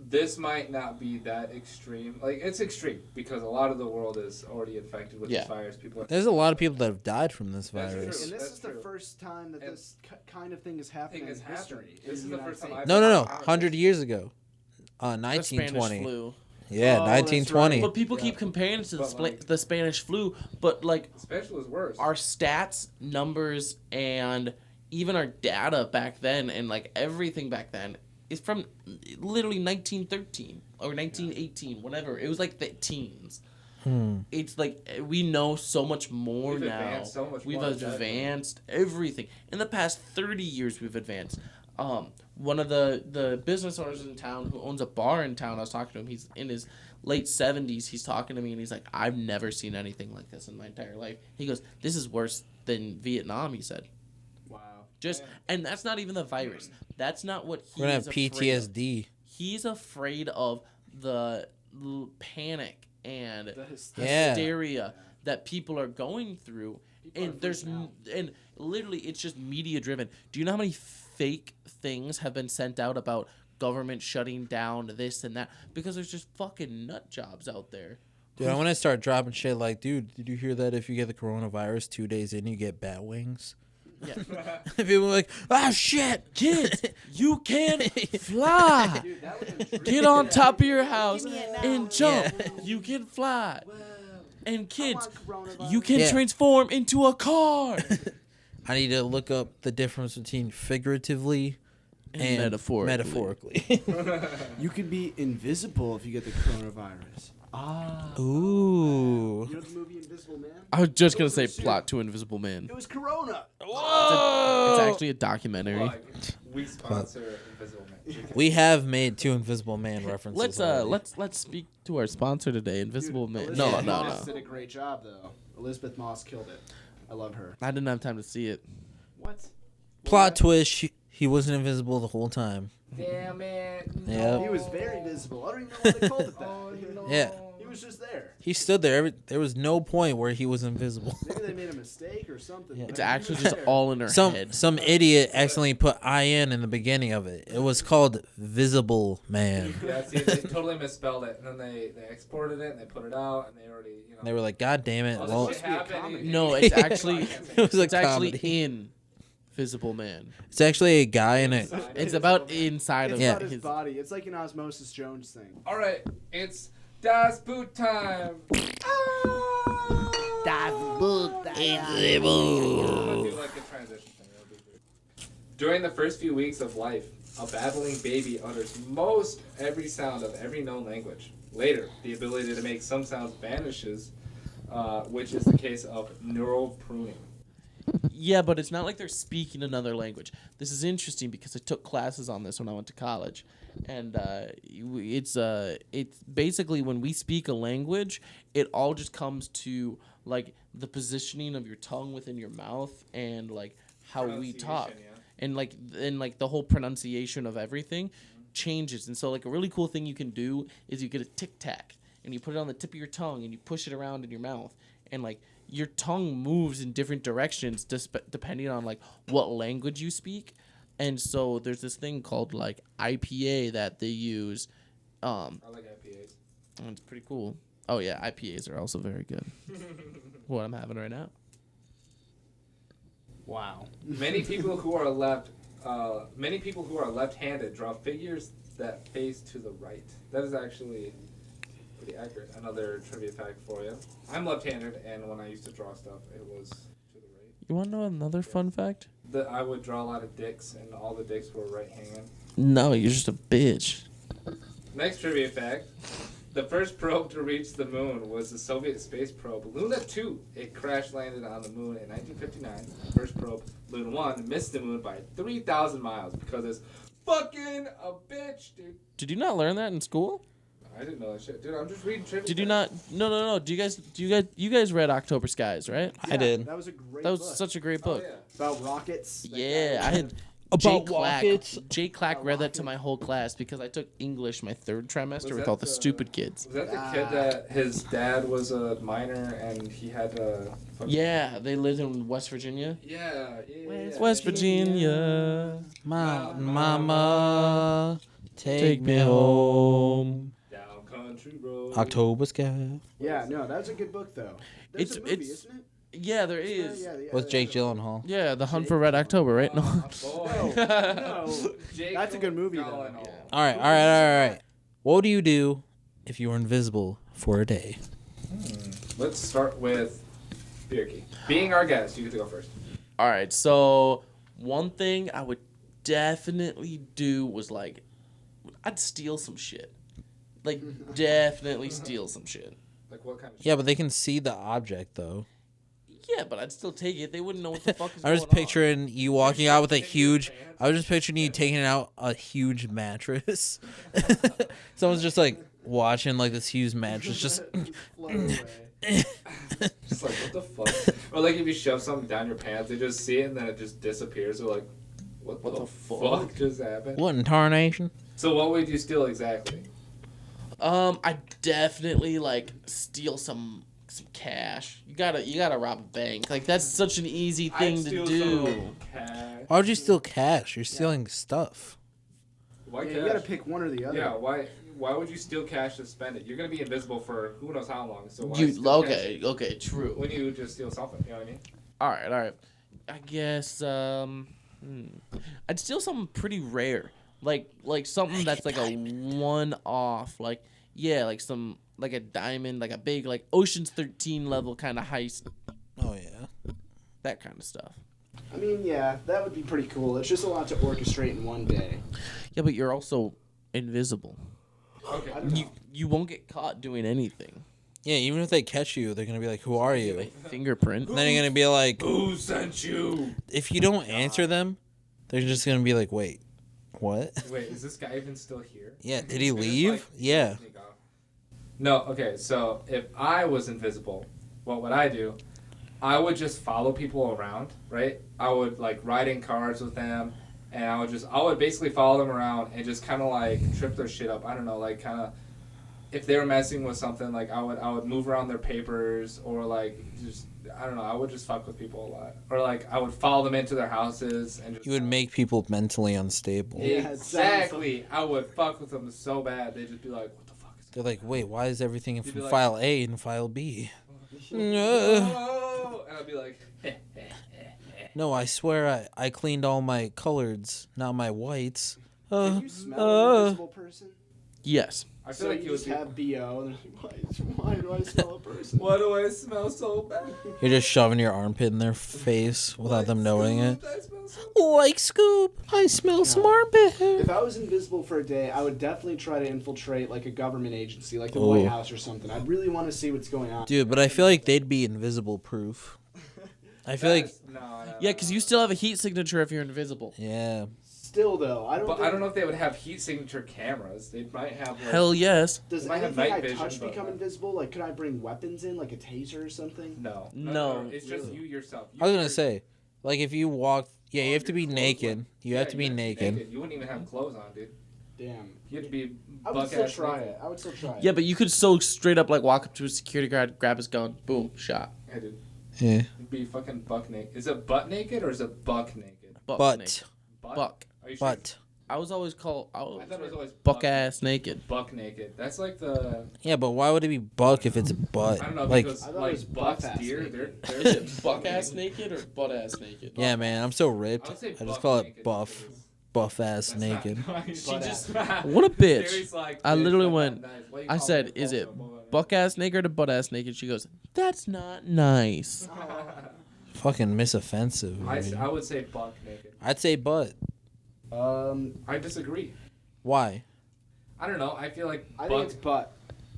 this might not be that extreme. Like, it's extreme because a lot of the world is already infected with this virus. People are. There's a lot of people that have died from this That's virus. true. And this That's is the true. first time that And this kind of thing is happening in history. This is the first time I've. No. Wow. 100 years ago. The Spanish 1920. flu. Yeah, Oh, that's 1920. But people keep comparing it to But, like- the Spanish flu, but like The Spanish flu is worse. our stats, numbers, and even our data back then and like everything back then is from literally 1913 or 1918, whatever. It was like the teens. It's like we know so much more We've now. advanced so much We've more, advanced everything. In the past 30 years, we've advanced. One of the business owners in town who owns a bar in town, I was talking to him. He's in his late 70s. He's talking to me and he's like, I've never seen anything like this in my entire life. He goes, this is worse than Vietnam, he said. Wow. And that's not even the virus. That's not what he's We're gonna have afraid of. PTSD. He's afraid of the panic and The hysteria that people are going through. People are And there's freaking out. and literally it's just media driven. Do you know how many fake things have been sent out about government shutting down this and that? Because there's just fucking nut jobs out there. Dude, I want to start dropping shit like, dude, did you hear that if you get the coronavirus 2 days in, you get bat wings? Yeah. People are like, oh, shit. Kids, you can fly. Dude, that would intrigue Get me. on top of your house Give me it now. and jump. You can fly. Wow. And kids, I want coronavirus. you can Yeah. transform into a car. I need to look up the difference between figuratively and metaphorically. You could be invisible if you get the coronavirus. Ah. Ooh. You know the movie Invisible Man? I was just gonna say Those are plot to Invisible Man. It was Corona. It's actually a documentary. Like, we sponsor Invisible Man. We have made 2 Invisible Man references. Let's speak to our sponsor today, Invisible Man. Elizabeth No. Moss did a great job though. Elizabeth Moss killed it. I love her. I didn't have time to see it. What? Plot twist, he wasn't invisible the whole time. Damn it. Yep. He was very visible. I don't even know why they called it that. Yeah. He was just there. He stood there. There was no point where he was invisible. Maybe they made a mistake or something. Yeah. but It's he actually was just there. all in her head. Some idiot accidentally put in the beginning of it. It was called Visible Man. Yeah, see, they totally misspelled it, and then they exported it and they put it out, and they already, you know. They were like, God damn it. Oh, Well, this shit happened. No, it's actually it was a it's actually comedy. in Visible Man. It's actually a guy in it. It's about inside It's of Yeah. about his his body. It's like an Osmosis Jones thing. All right, it's Das Boot time. I'm gonna do like a transition thing. It'll be good. During the first few weeks of life, a babbling baby utters most every sound of every known language. Later, the ability to make some sounds vanishes, which is the case of neural pruning. Yeah, but it's not like they're speaking another language. This is interesting because I took classes on this when I went to college, and it's basically when we speak a language, it all just comes to like the positioning of your tongue within your mouth and like how we talk, Pronunciation, yeah. and like the whole pronunciation of everything changes. And so like a really cool thing you can do is you get a tic tac and you put it on the tip of your tongue and you push it around in your mouth, and like your tongue moves in different directions depending on like what language you speak. And so there's this thing called like IPA that they use. I like IPAs. And it's pretty cool. Oh yeah, IPAs are also very good. What I'm having right now. Wow. Many people who are left-handed draw figures that face to the right. That is actually pretty accurate. Another trivia fact for you. I'm left-handed, and when I used to draw stuff, it was to the right. You want to know another fun fact? I would draw a lot of dicks, and all the dicks were right-handed. No, you're just a bitch. Next trivia fact. The first probe to reach the moon was the Soviet space probe, Luna 2. It crash-landed on the moon in 1959. The first probe, Luna 1, missed the moon by 3,000 miles because it's fucking a bitch, dude. Did you not learn that in school? I didn't know that shit. Dude, I'm just reading trivia. Did you not? No. You guys read October Skies, right? I did. That was a great That was book. such a great book. yeah. About rockets. that Yeah, guy- I had About Jay Clack. rockets? Jay Clack About read that to rockets. my whole class because I took English my third trimester Was with that all the the- stupid kids. Was that the kid that his dad was a miner and he had a... Yeah, they lived in West Virginia. Yeah. West Virginia, Mountain Mama, take me home. Down country road. October sky. Yeah, no, that was a good book though. There's It's- a movie, it's- isn't it? Yeah, there is. Yeah, With Jake Gyllenhaal. Yeah, The Hunt for Red October, right? No. Boy. No, Jake that's a good movie though. Gyllenhaal. All right. What do you do if you were invisible for a day? Let's start with Bjerke. Being our guest, you get to go first. All right, so one thing I would definitely do was like, I'd steal some shit. Like, definitely steal some shit. Like what kind of Yeah, but they can see the object though. Yeah, but I'd still take it. They wouldn't know what the fuck is I going was on. picturing you walking out with a Taking huge. your pants. I was just picturing you taking out a huge mattress. Someone's just like watching like this huge mattress, just. Float away. Just like, what the fuck? Or like if you shove something down your pants, they just see it and then it just disappears. They're like, what the fuck just happened? What in tarnation? So what would you steal exactly? I definitely like steal some cash. You gotta rob a bank. Like that's such an easy thing I'd to steal do. some cash. Why would you steal cash? You're stealing stuff. Why Yeah, cash? you gotta pick one or the other. Yeah, why would you steal cash to spend it? You're gonna be invisible for who knows how long. So why You steal okay, cash true. when you just steal something? You know what I mean? All right. I guess I'd steal something pretty rare. Like something that's like a one off. Like some like a diamond, like a big like Ocean's 13 level kind of heist. Oh yeah. That kind of stuff. I mean, yeah, that would be pretty cool. It's just a lot to orchestrate in one day. Yeah, but you're also invisible. Okay. I don't know. You won't get caught doing anything. Yeah, even if they catch you, they're gonna be like, "Who are you?" Like fingerprint. And then you're gonna be like, Who sent you? if you don't answer them, they're just gonna be like, "Wait, what?" Wait, is this guy even still here? Yeah, did he They just, leave? like, Yeah. sneak off. No, okay, so if I was invisible, what would I do? I would just follow people around, right? I would like ride in cars with them, and I would basically follow them around and just kind of like trip their shit up. I don't know, like kind of if they were messing with something, like I would move around their papers or like just I don't know, I would just fuck with people a lot, or like I would follow them into their houses and just You would make people mentally unstable. Yeah. exactly. I would fuck with them so bad they'd just be like, what the fuck is They're like, "Wait, why is everything You'd be from like- file A and file B?" Oh, and I'd be like, No, I swear I cleaned all my coloreds, not my whites. Can you smell an invisible person? Yes. I feel So like you you would just be. have BO, and they're like, why do I smell a person? Why do I smell so bad? You're just shoving your armpit in their face without them knowing it. I smell so Like Scoop, I smell some armpit. If I was invisible for a day, I would definitely try to infiltrate like a government agency, like the Ooh. White House or something. I'd really want to see what's going on. Dude, but I feel like they'd be invisible proof. I feel like, No. Yeah, because you still have a heat signature if you're invisible. yeah. Still though, I don't. But think, I don't know if they would have heat signature cameras. They might have. Like, Hell yes. Does They might have anything I night vision, touch but- become invisible? Like, could I bring weapons in, like a taser or something? No. No. It's just you yourself. I was gonna say, like, if you walk, yeah, you have to be Your clothes naked. look- You Yeah, have to be naked. You wouldn't even have clothes on, dude. Damn. You have to be. I would buck still ass try naked. it. I would still try it. Yeah, but you could so straight up like walk up to a security guard, grab his gun, boom, shot. Yeah, dude. Yeah. You'd be fucking buck naked. Is it butt naked or is it buck naked? But, naked. Butt. Buck. Are you sure? but, I was always called I thought it was always buck ass naked. Buck naked. That's like the. yeah, but why would it be buck if it's butt? I don't know Like, because I thought it was like bucks, butt-ass deer, naked. they're. Is it buck ass naked or butt ass naked? yeah, man, I'm so ripped. I would say I just buck call it naked buff, because buff ass that's naked. not nice. She Butt just ass. what a bitch. Terry's like, I "Bitch, literally that's went- not nice. Why you I calling said, me "Is buff, it so boy?" buck ass naked or butt ass naked? She goes, that's not nice. Fucking misoffensive. I would say buck naked. I'd say butt. I disagree. Why? I don't know. I feel like I think it's butt.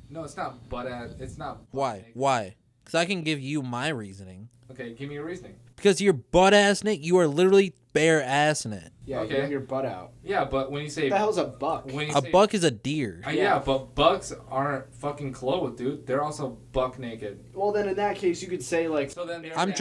No, it's not butt ass. It's not. Butt Why? naked. Why? Because I can give you my reasoning. Okay, give me your reasoning. Because you're butt ass naked. You are literally bare assing it. Yeah, Okay. you have your butt out. Yeah, but when you say What the hell's a buck? when you A say, buck is a deer. Yeah, but bucks aren't fucking clothed, dude. They're also buck naked. Well, then in that case, you could say like So then they're I'm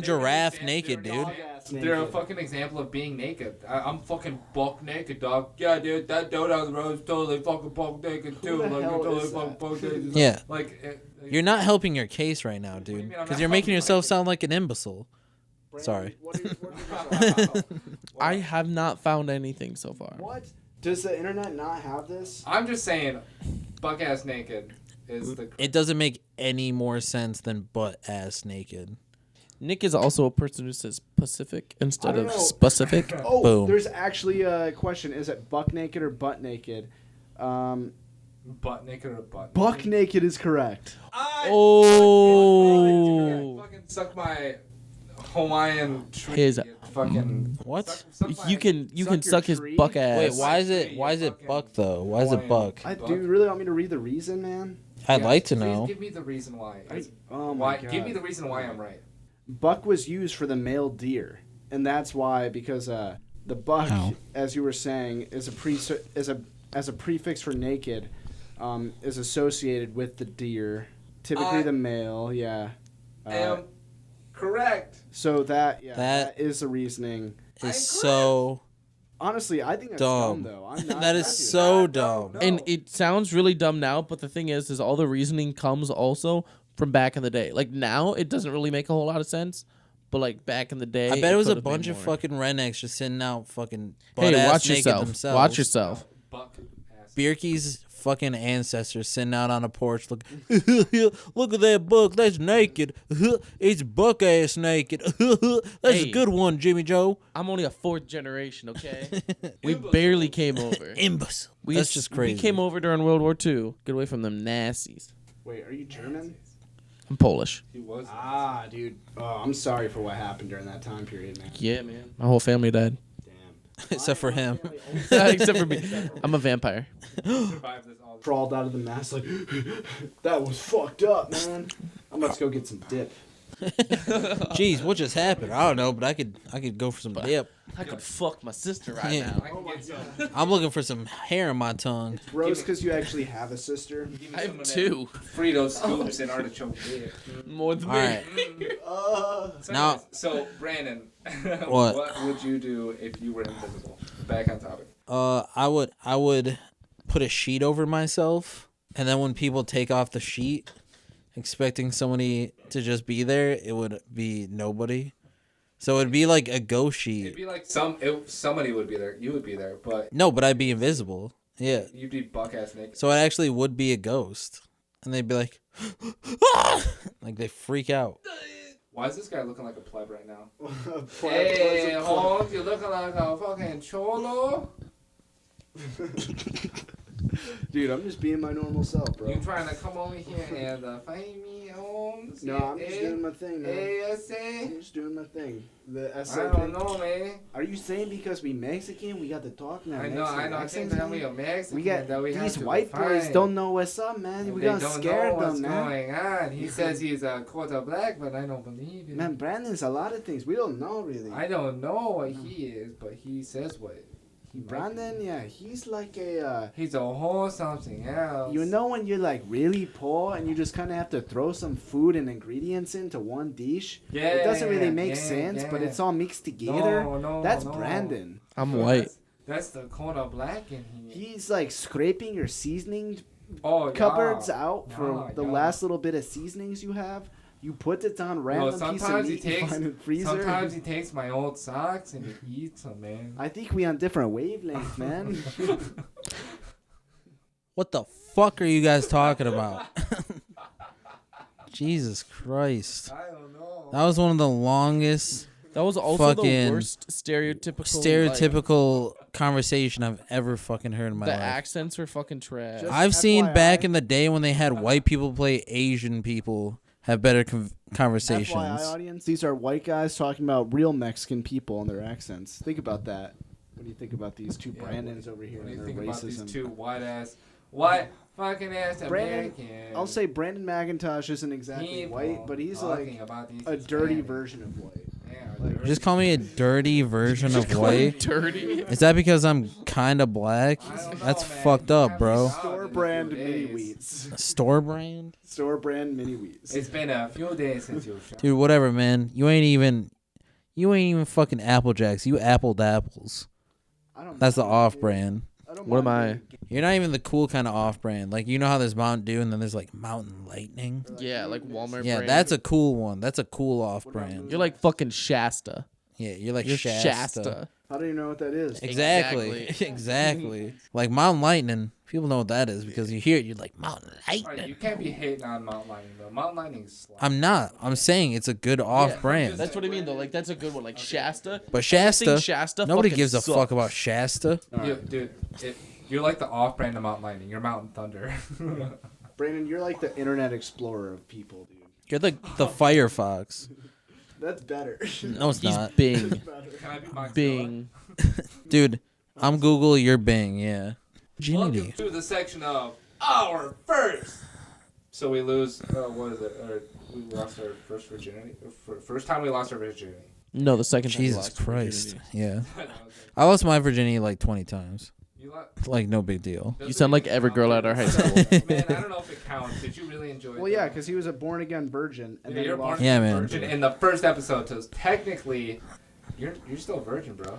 giraffe naked, dude. They're a fucking example of being naked. I'm fucking buck naked, dog. Yeah, dude, that dude on the road is totally fucking buck naked too. the Like, hell you're totally is fucking that? buck naked. Yeah. Like, You're not helping your case right now, do you dude. mean I'm Because not you're making helping yourself my- sound like an imbecile. Sorry. I have not found anything so far. What? Does the internet not have this? I'm just saying, buck ass naked is the. It doesn't make any more sense than butt ass naked. Nick is also a person who says Pacific instead don't of know. specific. Oh, Boom. there's actually a question. Is it buck naked or butt naked? Butt naked or butt? Buck naked is correct. Oh. Fucking suck my Hawaiian tree. His- fucking. What? Suck my- You can Suck suck your his tree? buck ass. Wait, why is tree, it you fucking buck though? Why is it Hawaiian. buck? Do you really want me to read the reason, man? I'd Yeah, like to please know. Give me the reason why. Oh my Why? god. Give me the reason why I'm right. Buck was used for the male deer, and that's why because the buck, Ow. as you were saying, is a prefix for naked, is associated with the deer, typically the male. Yeah. Am correct. So that That- is the reasoning. It's so Honestly, I think that's dumb, dumb. though. I'm not That is happy with so that. dumb. No. And it sounds really dumb now, but the thing is all the reasoning comes also from back in the day. Like now, it doesn't really make a whole lot of sense, but like back in the day, I bet it was a could've made bunch of more. fucking rednecks just sitting out fucking Hey, butt ass watch naked yourself. themselves. Watch yourself. Buck ass. Bjerke's fucking ancestors sitting out on a porch look look at that buck, that's naked. It's buck ass naked. That's Hey. a good one, Jimmy Joe. I'm only a fourth generation, okay? We barely came over. Imbecile. We, That's just crazy. We came over during World War II. Get away from them Nazis. Wait, are you German? I'm Polish. He was. Ah, dude. Oh, I'm sorry for what happened during that time period, man. Yeah, man. My whole family died. Damn. Except for him. Except for me. I'm a vampire. Survived this all. Crawled out of the mask like, that was fucked up, man. I'm about to go get some dip. Jeez, what just happened? I don't know, but I could go for some dip. I could fuck my sister right Yeah. now. I can get some. I'm looking for some hair in my tongue. Bros, because you actually have a sister. Give me I some have of that two. Frito scoops and artichoke dip. More than All right. So, Now- anyways, so Brandon, What? what would you do if you were invisible? Back on topic. I would put a sheet over myself, and then when people take off the sheet, expecting somebody to just be there, it would be nobody. So it'd be like a ghost It'd sheet. be like somebody would be there. You would be there, but No, but I'd be invisible. Yeah. you'd be buck ass naked. So it actually would be a ghost, and they'd be like, "Ah!" Like they freak out. Why is this guy looking like a pleb right now? Hey, Hey, Holmes, you looking like a fucking cholo? Dude, I'm just being my normal self, bro. You trying to come over here and find me, Holmes? No, I'm just doing my thing, man. ASA? I'm just doing my thing. The I essay don't thing. know, man. Are you saying because we Mexican, we got to talk now? I know. I think accents, that man? we are Mexican. We got that we have these to white boys find. don't know what's up, man. We They got don't scared know what's them, man. going on. He says he's a quarter black, but I don't believe it. Man, Brandon's a lot of things. We don't know really. I don't know what he is, but he says what he might Brandon, be. yeah, he's like a. He's a whole something else. You know when you're like really poor and you just kind of have to throw some food and ingredients into one dish? Yeah. It doesn't really make yeah, sense, but yeah. it's all mixed together. No, That's no. Brandon. I'm So white. That's the quarter black in here. He's like scraping your seasoning Oh, cupboards yeah. out for Yeah, the yeah. last little bit of seasonings you have. You put it on random piece of sometimes he meat you takes- find in the freezer. Sometimes he takes my old socks and he eats them, man. I think we on different wavelengths, man. What the fuck are you guys talking about? Jesus Christ. I don't know. That was one of the longest That was also the Fucking worst stereotypical. stereotypical conversation I've ever fucking heard in my The life. accents are fucking trash. Just I've seen FYI. back in the day when they had white people play Asian people have better conversations. FYI, audience, these are white guys talking about real Mexican people and their accents. Think about that. What do you think about these two Brandons over here What do and you their think about these racism? two white fucking ass Brandon, Americans? I'll say Brandon McIntosh isn't exactly People white, but he's like talking about these a dirty Hispanics. version of white. Yeah, Like, dirty. Just call me a dirty version of white. Dirty. Is that because I'm kind of black? I don't know, That's man. fucked You up, haven't bro. been out Store in a brand few mini days. wheats. Store brand? Store brand mini wheats. It's been a few days since you shot. Dude, whatever, man. You ain't even fucking Apple Jacks. You appled apples. I don't That's the mind off being- brand. I don't What am mind I? being- You're not even the cool kind of off brand. Like, you know how there's Mountain Dew and then there's like Mountain Lightning? Yeah, like Walmart Yeah, brand. that's a cool one. That's a cool off What about brand. You're like fucking Shasta. Yeah, you're like You're Shasta. Shasta. How do you know what that is? Exactly. Exactly. Like Mountain Lightning. People know what that is because you hear it, you're like, Mountain Alright, Lightning. you can't be hating on Mountain Lightning though. Mountain Lightning's slack. I'm not. I'm saying it's a good off Yeah, brand. That's what I mean though. Like that's a good one. Like Shasta. But Everything Shasta, Shasta. nobody fucking gives a sucks. fuck about Shasta. Dude, you're like the off brand of Mountain Lightning. You're Mountain Thunder. Brandon, you're like the Internet Explorer of people, dude. You're the Firefox. That's better. No, it's He's not. Bing. Can I be Mozilla? Bing. Dude, I'm Google, you're Bing, yeah. Welcome Virginity. to the section of our first. So we lose. What is it? We lost our first virginity. First time we lost our virginity. No, the second time. you Jesus lost your Christ. virginity. Yeah. I lost my virginity like 20 times. You lost. Like, no big deal. Does You it sound like even every count? girl at our high school. Man, I don't know if it counts. Did you really enjoy it? Well, yeah, though? because he was a born again virgin, and Yeah, then he you're born lost. Yeah, again man. virgin in the first episode. So technically, you're still a virgin, bro.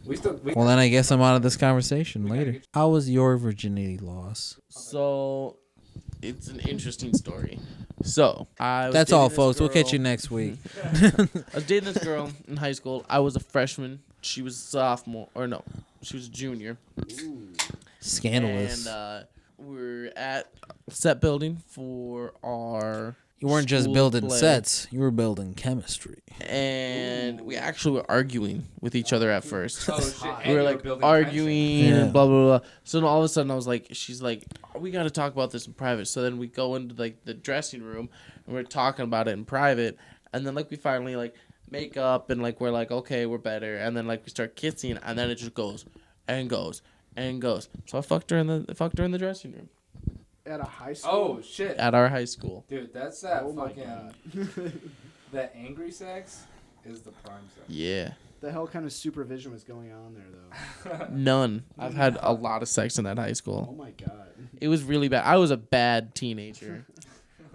We Well, then I guess I'm out of this conversation We gotta later. get- How was your virginity loss? So, it's an interesting story. So, I was That's dating all, this folks. We'll catch girl- you next week. I was dating this girl in high school. I was a freshman. She was a sophomore. Or no, she was a junior. Scandalous. And we're at set building for our. You weren't just school building play. sets, you were building chemistry. And we actually were arguing with each other at first. Oh shit! and We were you like building arguing Yeah. and blah blah blah. So then all of a sudden I was like, she's like, we got to talk about this in private. So then we go into like the dressing room and we're talking about it in private. And then like we finally like make up and like we're like, okay, we're better. And then like we start kissing and then it just goes and goes and goes. So I fucked her in the dressing room At a high school. Oh shit, at our high school. dude, that's that Oh my fucking god. that angry sex is the prime sex. Yeah, The hell kind of supervision was going on there, though? none. I've had a lot of sex in that high Oh school. my god. It was really bad. I was a bad teenager.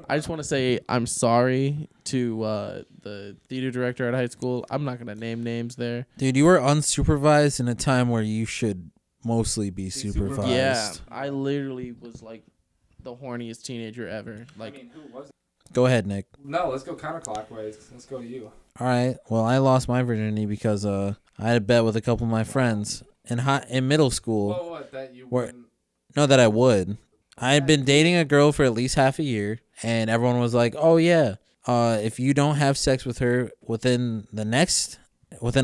I just want to say I'm sorry to the theater director at high school. I'm not gonna name names there. Dude, you were unsupervised in a time where you should mostly be supervised. supervised. Yeah, I literally was like the horniest teenager ever. Like, I mean, who was it? Go ahead, Nick. No, let's go counterclockwise. Let's go to you. All right. Well, I lost my virginity because I had a bet with a couple of my friends in middle school. Well, what that you Where- wouldn't- No, that I would. I had been dating a girl for at least half a year, and everyone was like, "Oh yeah, if you don't have sex with her within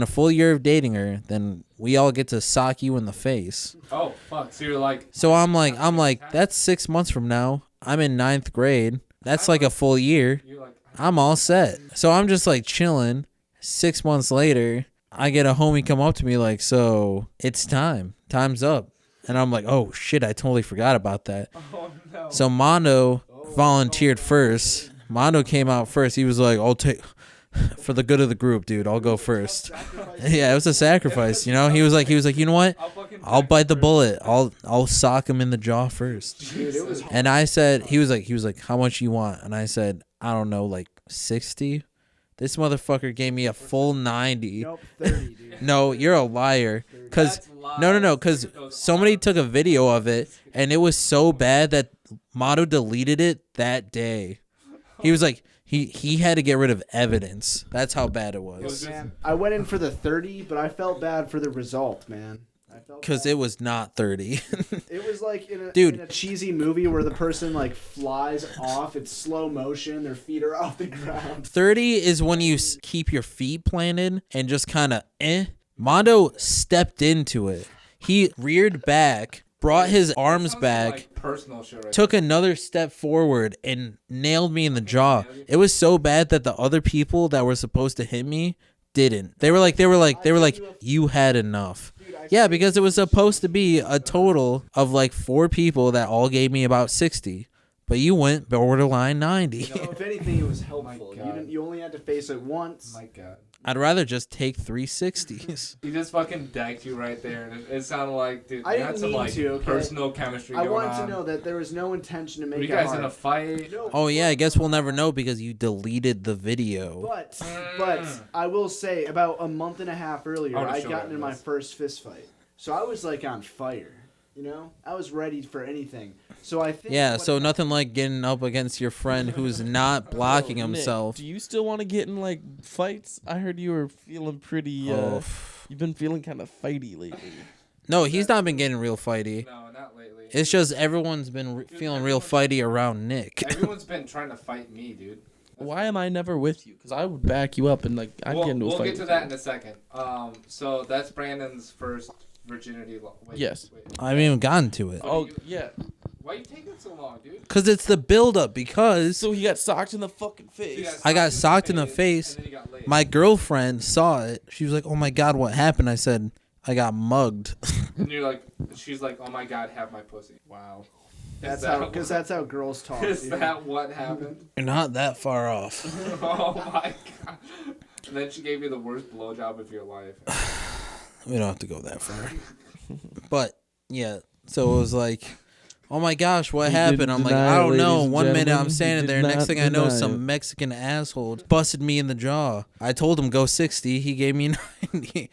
a full year of dating her, then we all get to sock you in the face." Oh fuck! So you're like, So I'm like, that's 6 months from now. I'm in 9th grade. That's like a full year. you're like, I'm all set. So I'm just like chilling. 6 months later, I get a homie come up to me like, "So it's time. Time's up." And I'm like, "Oh shit, I totally forgot about that." oh no. So Mando volunteered first. Mando came out first. He was like, "I'll take for the good of the group, dude. I'll go first." Yeah, it was a sacrifice, you know. He was like, "You know what? I'll bite the bullet. I'll sock him in the jaw first." Dude, it was And I said, he was like, "How much you want?" And I said, "I don't know, like 60." This motherfucker gave me a full 90. nope, 30, dude. No, you're a liar. Cause no, cause somebody took a video of it and it was so bad that Motto deleted it that day. He was like, he had to get rid of evidence. That's how bad it was. Man, I went in for the 30, but I felt bad for the result, man. I felt Cause bad. it was not 30. It was like Dude. in a cheesy movie where the person like flies off. It's slow motion. Their feet are off the ground. 30 is when you keep your feet planted and just kind of Mondo stepped into it. He reared back, brought his arms Sounds back, like personal shit right took another step forward, and nailed me in the jaw. It was so bad that the other people that were supposed to hit me didn't. They were like, you had enough. Yeah, because it was supposed to be a total of like 4 people that all gave me about 60. But you went borderline 90. So if anything, it was helpful. God. You only had to face it once. My God. I'd rather just take 360s. He just fucking decked you right there, and it sounded like, dude, I you didn't had some mean like to, okay? personal chemistry I going wanted on. to know that there was no intention to make Were you it guys hard. in a fight? No, Oh yeah, I guess we'll never know because you deleted the video. But I will say, about a month and a half earlier, I would've I'd showed gotten in my evidence. first fist fight. So I was like on fire. You know, I was ready for anything. So I think. Yeah, what- so nothing like getting up against your friend who's not blocking Nick, himself. do you still want to get in like fights? I heard you were feeling pretty. You've been feeling kind of fighty lately. No, he's not been getting real fighty. No, not lately. It's just everyone's been feeling real fighty around Nick. Everyone's been trying to fight me, dude. Why am I never with you? Because I would back you up and like I'd get into a We'll fight. get to with that you. in a second. So that's Brandon's first virginity. Wait, Yes. Wait. I haven't even gotten to it. Oh yeah. Why are you taking so long, dude? Because it's the build-up, because So he got socked in the fucking So you face. I got socked in the face. and then you got laid. my girlfriend saw it. She was like, oh my God, what happened? I said, I got mugged. And you're like, she's like, oh my God, have my pussy. Wow. That's how girls talk. Is dude. that what happened? You're not that far off. Oh my God. And then she gave you the worst blowjob of your life. We don't have to go that far. But, yeah, so it was like, oh my gosh, what He happened? didn't I'm like, deny I it, don't know. ladies and 1 minute gentlemen. I'm He standing did there. Next not thing I know, deny some it. Mexican asshole busted me in the jaw. I told him go 60. He gave me 90.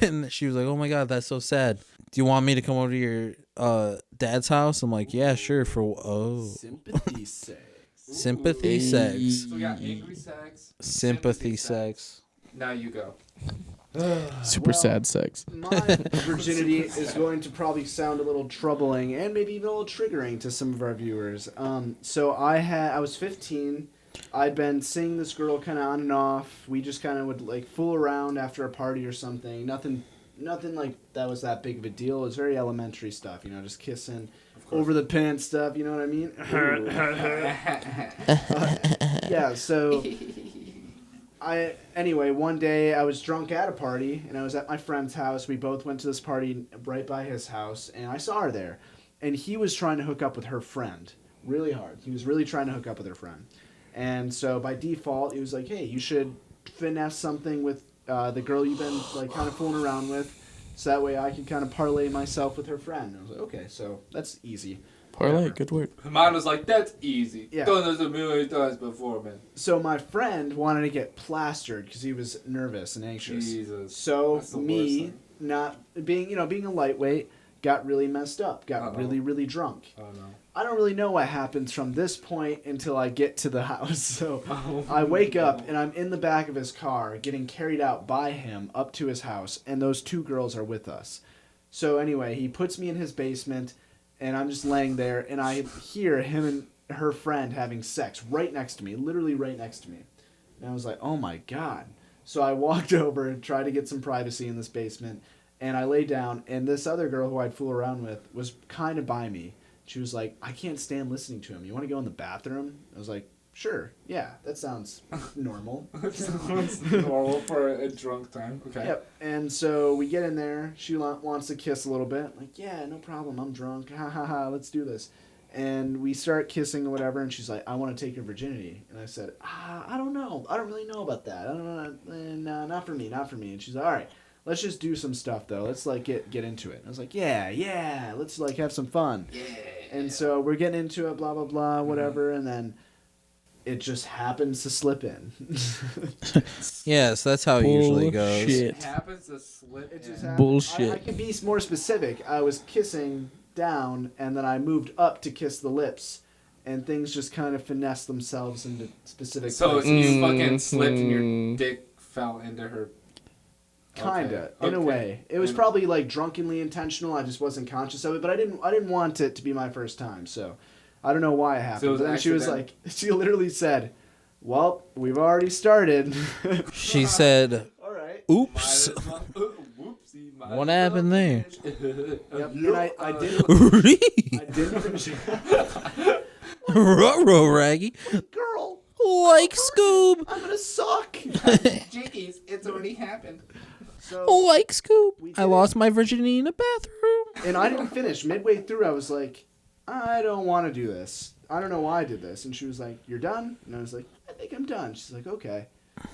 And she was like, oh my God, that's so sad. Do you want me to come over to your dad's house? I'm like, yeah, sure. Sympathy sex. Sympathy sex. So we got angry sex. Sympathy sex. Now you go. Super Well, sad sex. My virginity is going to probably sound a little troubling and maybe even a little triggering to some of our viewers. So I was 15. I'd been seeing this girl kind of on and off. We just kind of would like fool around after a party or something. Nothing like that was that big of a deal. It was very elementary stuff, you know, just kissing over the pants stuff. You know what I mean? Yeah. So. Anyway, one day I was drunk at a party, and I was at my friend's house. We both went to this party right by his house, and I saw her there. And he was trying to hook up with her friend really hard. He was really trying to hook up with her friend. And so by default, he was like, hey, you should finesse something with the girl you've been like kind of fooling around with, so that way I can kind of parlay myself with her friend. And I was like, okay, so that's easy. Parlay, good word. Mine was like, that's easy. Yeah. Done this a million times before, man. So my friend wanted to get plastered because he was nervous and anxious. Jesus. So That's the worst me, thing. not being a lightweight, got really messed up. Got Uh-oh. really, really drunk. Oh no. I don't really know what happens from this point until I get to the house. So Oh, I wake no. up and I'm in the back of his car, getting carried out by him up to his house, and those 2 girls are with us. So anyway, he puts me in his basement, and I'm just laying there, and I hear him and her friend having sex right next to me, literally right next to me. And I was like, oh my God. So I walked over and tried to get some privacy in this basement, and I lay down, and this other girl who I'd fool around with was kind of by me. She was like, I can't stand listening to him. You want to go in the bathroom? I was like, sure. Yeah, that sounds normal. Sounds normal for a drunk time. Okay. Yep. And so we get in there. She wants to kiss a little bit. Like, yeah, no problem. I'm drunk. Ha ha ha. Let's do this. And we start kissing or whatever. And she's like, I want to take your virginity. And I said, I don't know. I don't really know about that. I don't know. No, not for me. Not for me. And she's like, all right. Let's just do some stuff though. Let's like get into it. And I was like, yeah. Let's like have some fun. Yeah. And so we're getting into it. Blah blah blah. Whatever. And then it just happens to slip in. Yeah, so that's how it usually goes. Bullshit. It happens to slip It just in. happened. Bullshit. I can be more specific. I was kissing down, and then I moved up to kiss the lips, and things just kind of finessed themselves into specific So places. you fucking slipped and your Mhm. dick fell into her. Kinda, Okay. in a Okay. way. It was And- probably like drunkenly intentional. I just wasn't conscious of it, but I didn't want it to be my first time. So I don't know why it happened. So it was but then she was accident- like, she literally said, "Well, we've already started." She said, All right. oops. Whoopsie. see my What happened there? Yep. And I didn't finish it. Ruh-roh, Raggy. Girl, Like Scoob. I'm gonna suck. Jeez, it's already happened. So, Like Scoob. We I did lost my virginity in a bathroom. and I didn't finish. Midway through, I was like, I don't want to do this. I don't know why I did this. And she was like, you're done? And I was like, I think I'm done. She's like, okay,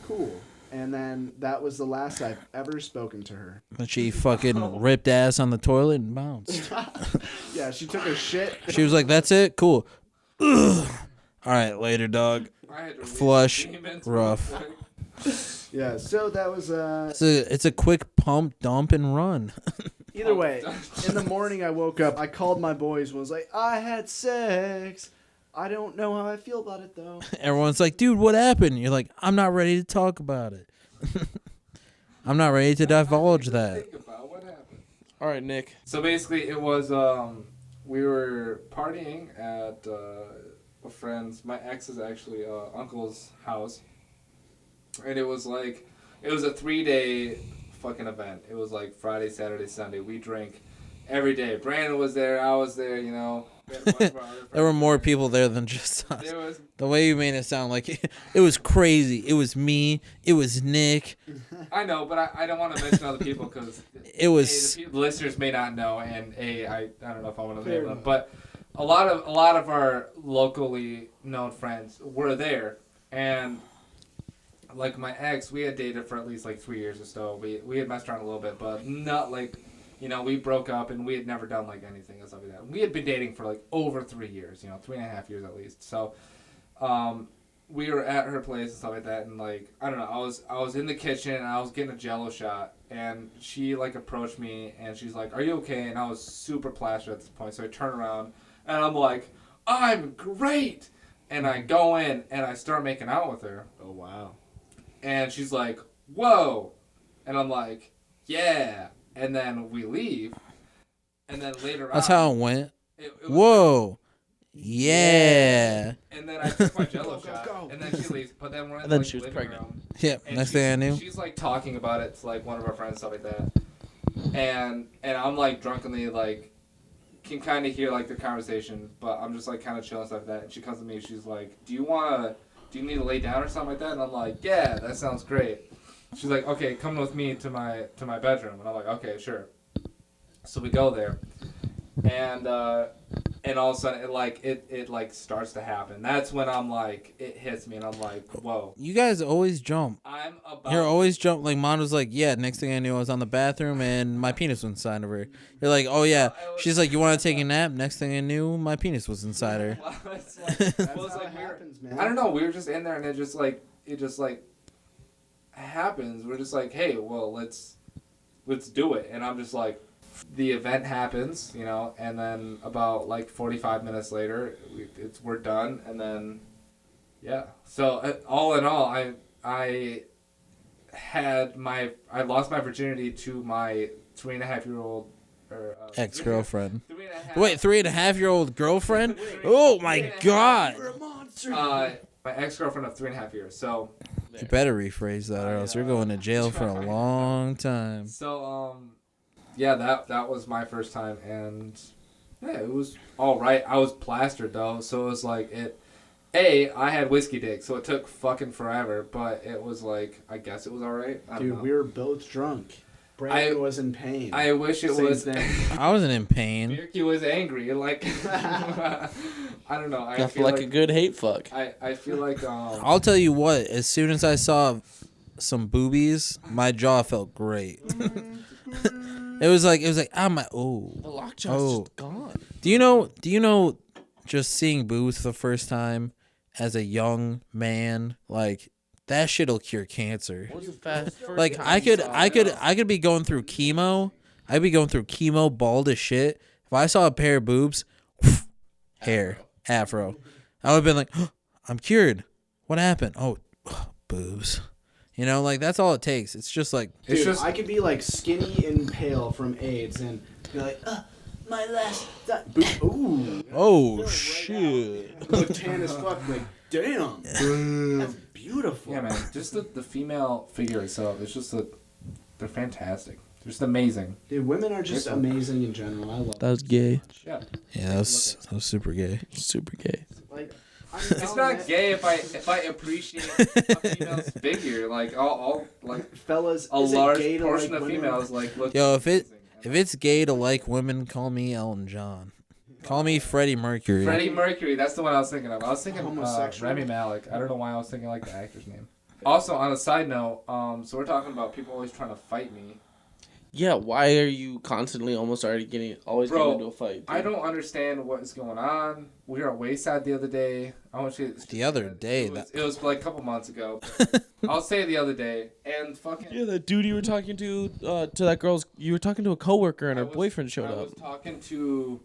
cool. And then that was the last I've ever spoken to her. But she fucking ripped ass on the toilet and bounced. Yeah, she took a shit. She was like, that's it? Cool. Ugh. All right, later, dog. I had to read Flush, demons rough. real quick. Yeah, so that was It's a quick pump, dump, and run. either way. In the morning, I woke up. I called my boys and was like, I had sex. I don't know how I feel about it though. Everyone's like, dude, what happened? You're like, I'm not ready to talk about it. I'm not ready to divulge that. Think about what happened. All right, Nick. So basically, it was we were partying at a friend's, my ex's actually uncle's house, and it was a 3-day fucking event. It was like Friday, Saturday, Sunday. We drank every day. Brandon was there. I was there. You know. We had a bunch of our other There were friends more there. people there than just us. There was. The way you made it sound like it was crazy. It was me. It was Nick. I know, but I don't want to mention other people because It was. the listeners may not know, and I don't know if I want to Fair name them, enough. but a lot of our locally known friends were there, and like my ex, we had dated for at least like 3 years or so. We had messed around a little bit, but not like, you know, we broke up and we had never done like anything and stuff like that. We had been dating for like over 3 years, you know, 3.5 years at least. So, we were at her place and stuff like that, and like I don't know, I was in the kitchen and I was getting a Jello shot, and she like approached me and she's like, "Are you okay?" And I was super plastered at this point, so I turn around and I'm like, "I'm great," and I go in and I start making out with her. Oh wow. And she's like, "Whoa," and I'm like, "Yeah," and then we leave, and then later That's on, how it went. it was Whoa. Yeah. and then I took my Jello Go, go, shot, go. and then she leaves. But then we're in And then like, she was living pregnant. room, Yep. and Next thing I knew. she's like talking about it to like one of our friends, stuff like that, and I'm like drunkenly like can kind of hear like the conversation, but I'm just like kind of chilling stuff like that. And she comes to me, she's like, "Do you need to lay down or something like that?" And I'm like, "Yeah, that sounds great." She's like, "Okay, come with me to my bedroom," and I'm like, "Okay, sure." So we go there, and all of a sudden it like starts to happen. That's when I'm like, it hits me, and I'm like, "Whoa!" You guys always jump. I'm about. You're always jump. Like Mondo's like, yeah. Next thing I knew, I was on the bathroom and my penis was inside of her. You're like, oh yeah. She's like, you want to take a nap? Next thing I knew, my penis was inside her. It's like, That's well, it's how like it we were- happens, man. I don't know. We were just in there, and it just happens. We're just like, hey, well, let's do it. And I'm just like, the event happens, you know, and then about like 45 minutes later, we're done, and then yeah. So all in all, I lost my virginity to my 3.5-year-old Ex-girlfriend. 3.5. Wait, 3.5-year-old girlfriend? Oh my god. You're a monster. My ex-girlfriend of 3.5 years. So. You better rephrase that, or else you're going to jail for a long time. So yeah, that was my first time, and yeah, it was all right. I was plastered though, so it was like I had whiskey dick, so it took fucking forever, but it was like, I guess it was all right. I don't Dude, know. we were both drunk. Brandon was in pain. I wish it Same was. thing. I wasn't in pain. Bjerke was angry, like I don't know. I I feel like a good hate fuck. I feel like I'll tell you what. As soon as I saw some boobies, my jaw felt great. It was like ah my The oh. lockjaw's Oh. just gone. Do you know just seeing boobs for the first time as a young man, like that shit'll cure cancer. What was the first Like time I you saw it? could be going through chemo. I'd be going through chemo bald as shit. If I saw a pair of boobs, hair, afro, I would have been like, oh, I'm cured. What happened? Oh, boobs. You know, like that's all it takes. It's just like it's Dude, just I could be like skinny and pale from AIDS and be like, my last ooh, oh shit. look tan as fuck. Like, damn, that's beautiful. yeah, man. Just the female figure itself. It's just they're fantastic. Just amazing. Dude, women are just amazing in general. I love That was them gay. so much. Yeah. Yeah, that was super gay. Super gay. Like, It's not gay if I appreciate a female's figure. Like I'll like fellas. a is it large gay to portion like of women? females like look. Yo, if amazing. it's gay to like women, call me Elton John. Call me Freddie Mercury. Freddie Mercury, that's the one I was thinking of. I was thinking Homosexual. Rami Malek. I don't know why I was thinking like the actor's name. Also, on a side note, so we're talking about people always trying to fight me. Yeah, why are you constantly always getting into a fight? I don't understand what is going on. We were at Wayside the other day. I want you to The other day, it was like a couple months ago. I'll say the other day, and fucking Yeah, that dude you were talking to that girl's. You were talking to a coworker and her boyfriend showed I up. was talking to,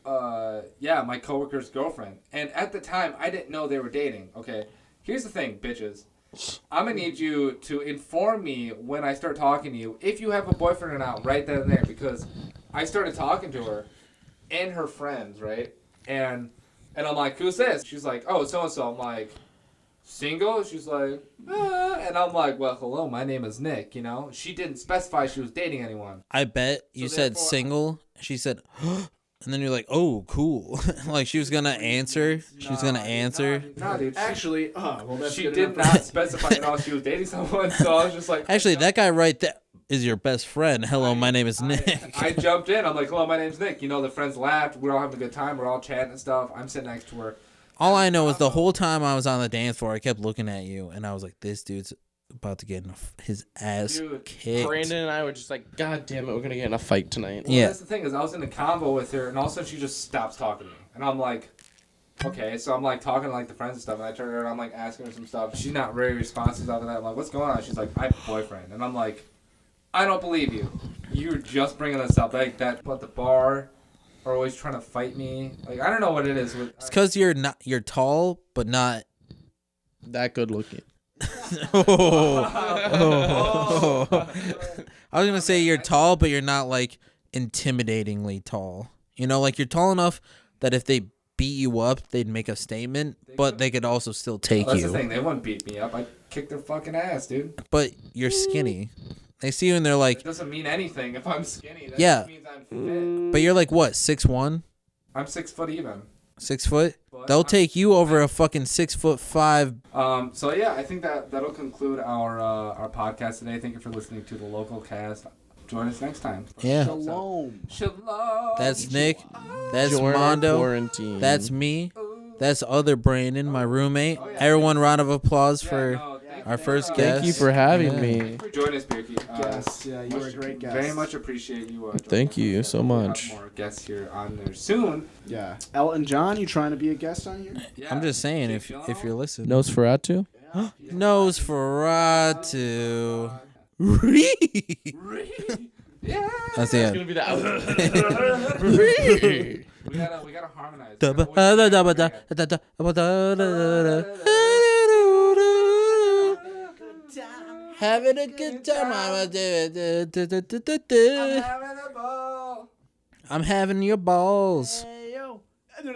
my coworker's girlfriend, and at the time I didn't know they were dating. Okay, here's the thing, bitches. I'm gonna need you to inform me when I start talking to you if you have a boyfriend or not right then and there, because I started talking to her and her friends, right? And I'm like, who's this? She's like, oh, so and so. I'm like, single? She's like, and I'm like, well, hello, my name is Nick. You know, she didn't specify she was dating anyone. I bet you said therefore- single. She said, and then you're like, oh, cool. Like she was gonna answer. She was gonna answer. Nah, dude. Actually, that's She good did enough. not specify at all she was dating someone, so I was just like... Actually, that guy right there is your best friend. Hello, my name is Nick. I jumped in. I'm like, hello, my name's Nick. You know, the friends laughed. We're all having a good time. We're all chatting and stuff. I'm sitting next to her. All I know is the whole time I was on the dance floor, I kept looking at you, and I was like, this dude's about to get his ass Dude, kicked. Brandon and I were just like, God damn it, we're gonna get in a fight tonight. Well, Yeah. that's the thing is I was in a convo with her, and all of a sudden she just stops talking to me. And I'm like, okay. So I'm like talking to like the friends and stuff, and I turn to her and I'm like asking her some stuff. She's not very responsive after that. I'm like, what's going on? She's like, I have a boyfriend. And I'm like, I don't believe you. You're just bringing this up. Like that, but the bar are always trying to fight me. Like, I don't know what it is. It's because you're tall, but not. That good looking. Oh. I was gonna say you're tall, but you're not like intimidatingly tall. You know, like you're tall enough that if they beat you up, they'd make a statement, but they could also still take That's you. the thing. They wouldn't beat me up. I'd kick their fucking ass, dude. But you're skinny. They see you and they're like, It doesn't mean anything if I'm skinny. That Yeah. just means I'm fit. but you're like what, 6'1", I'm 6 foot even. 6 foot? But They'll I'm- take you over a fucking 6'5". So yeah, I think that'll conclude our podcast today. Thank you for listening to the LocalCast. Join us next time. Yeah. Shalom. Shalom. That's Nick. That's Join our Mando. quarantine. That's me. That's other Brandon, my roommate. Oh, yeah. Everyone, round of applause Yeah, for no, thank our you. first guest. Thank you for having Yeah. me. Thank you for joining us, Bjerke. Yes, yeah, you were a great guest. Very much appreciate you. Thank joining you us. so We'll have much. more guests here on there soon. Yeah. Elton John, you trying to be a guest on here? Yeah. I'm just saying, Keep if going. you're listening. Nosferatu? Nosferatu. Yeah. That's the It's end. gonna be the outro. We gotta harmonize. Having a good time. I'm having your balls. Hey, yo. Yeah.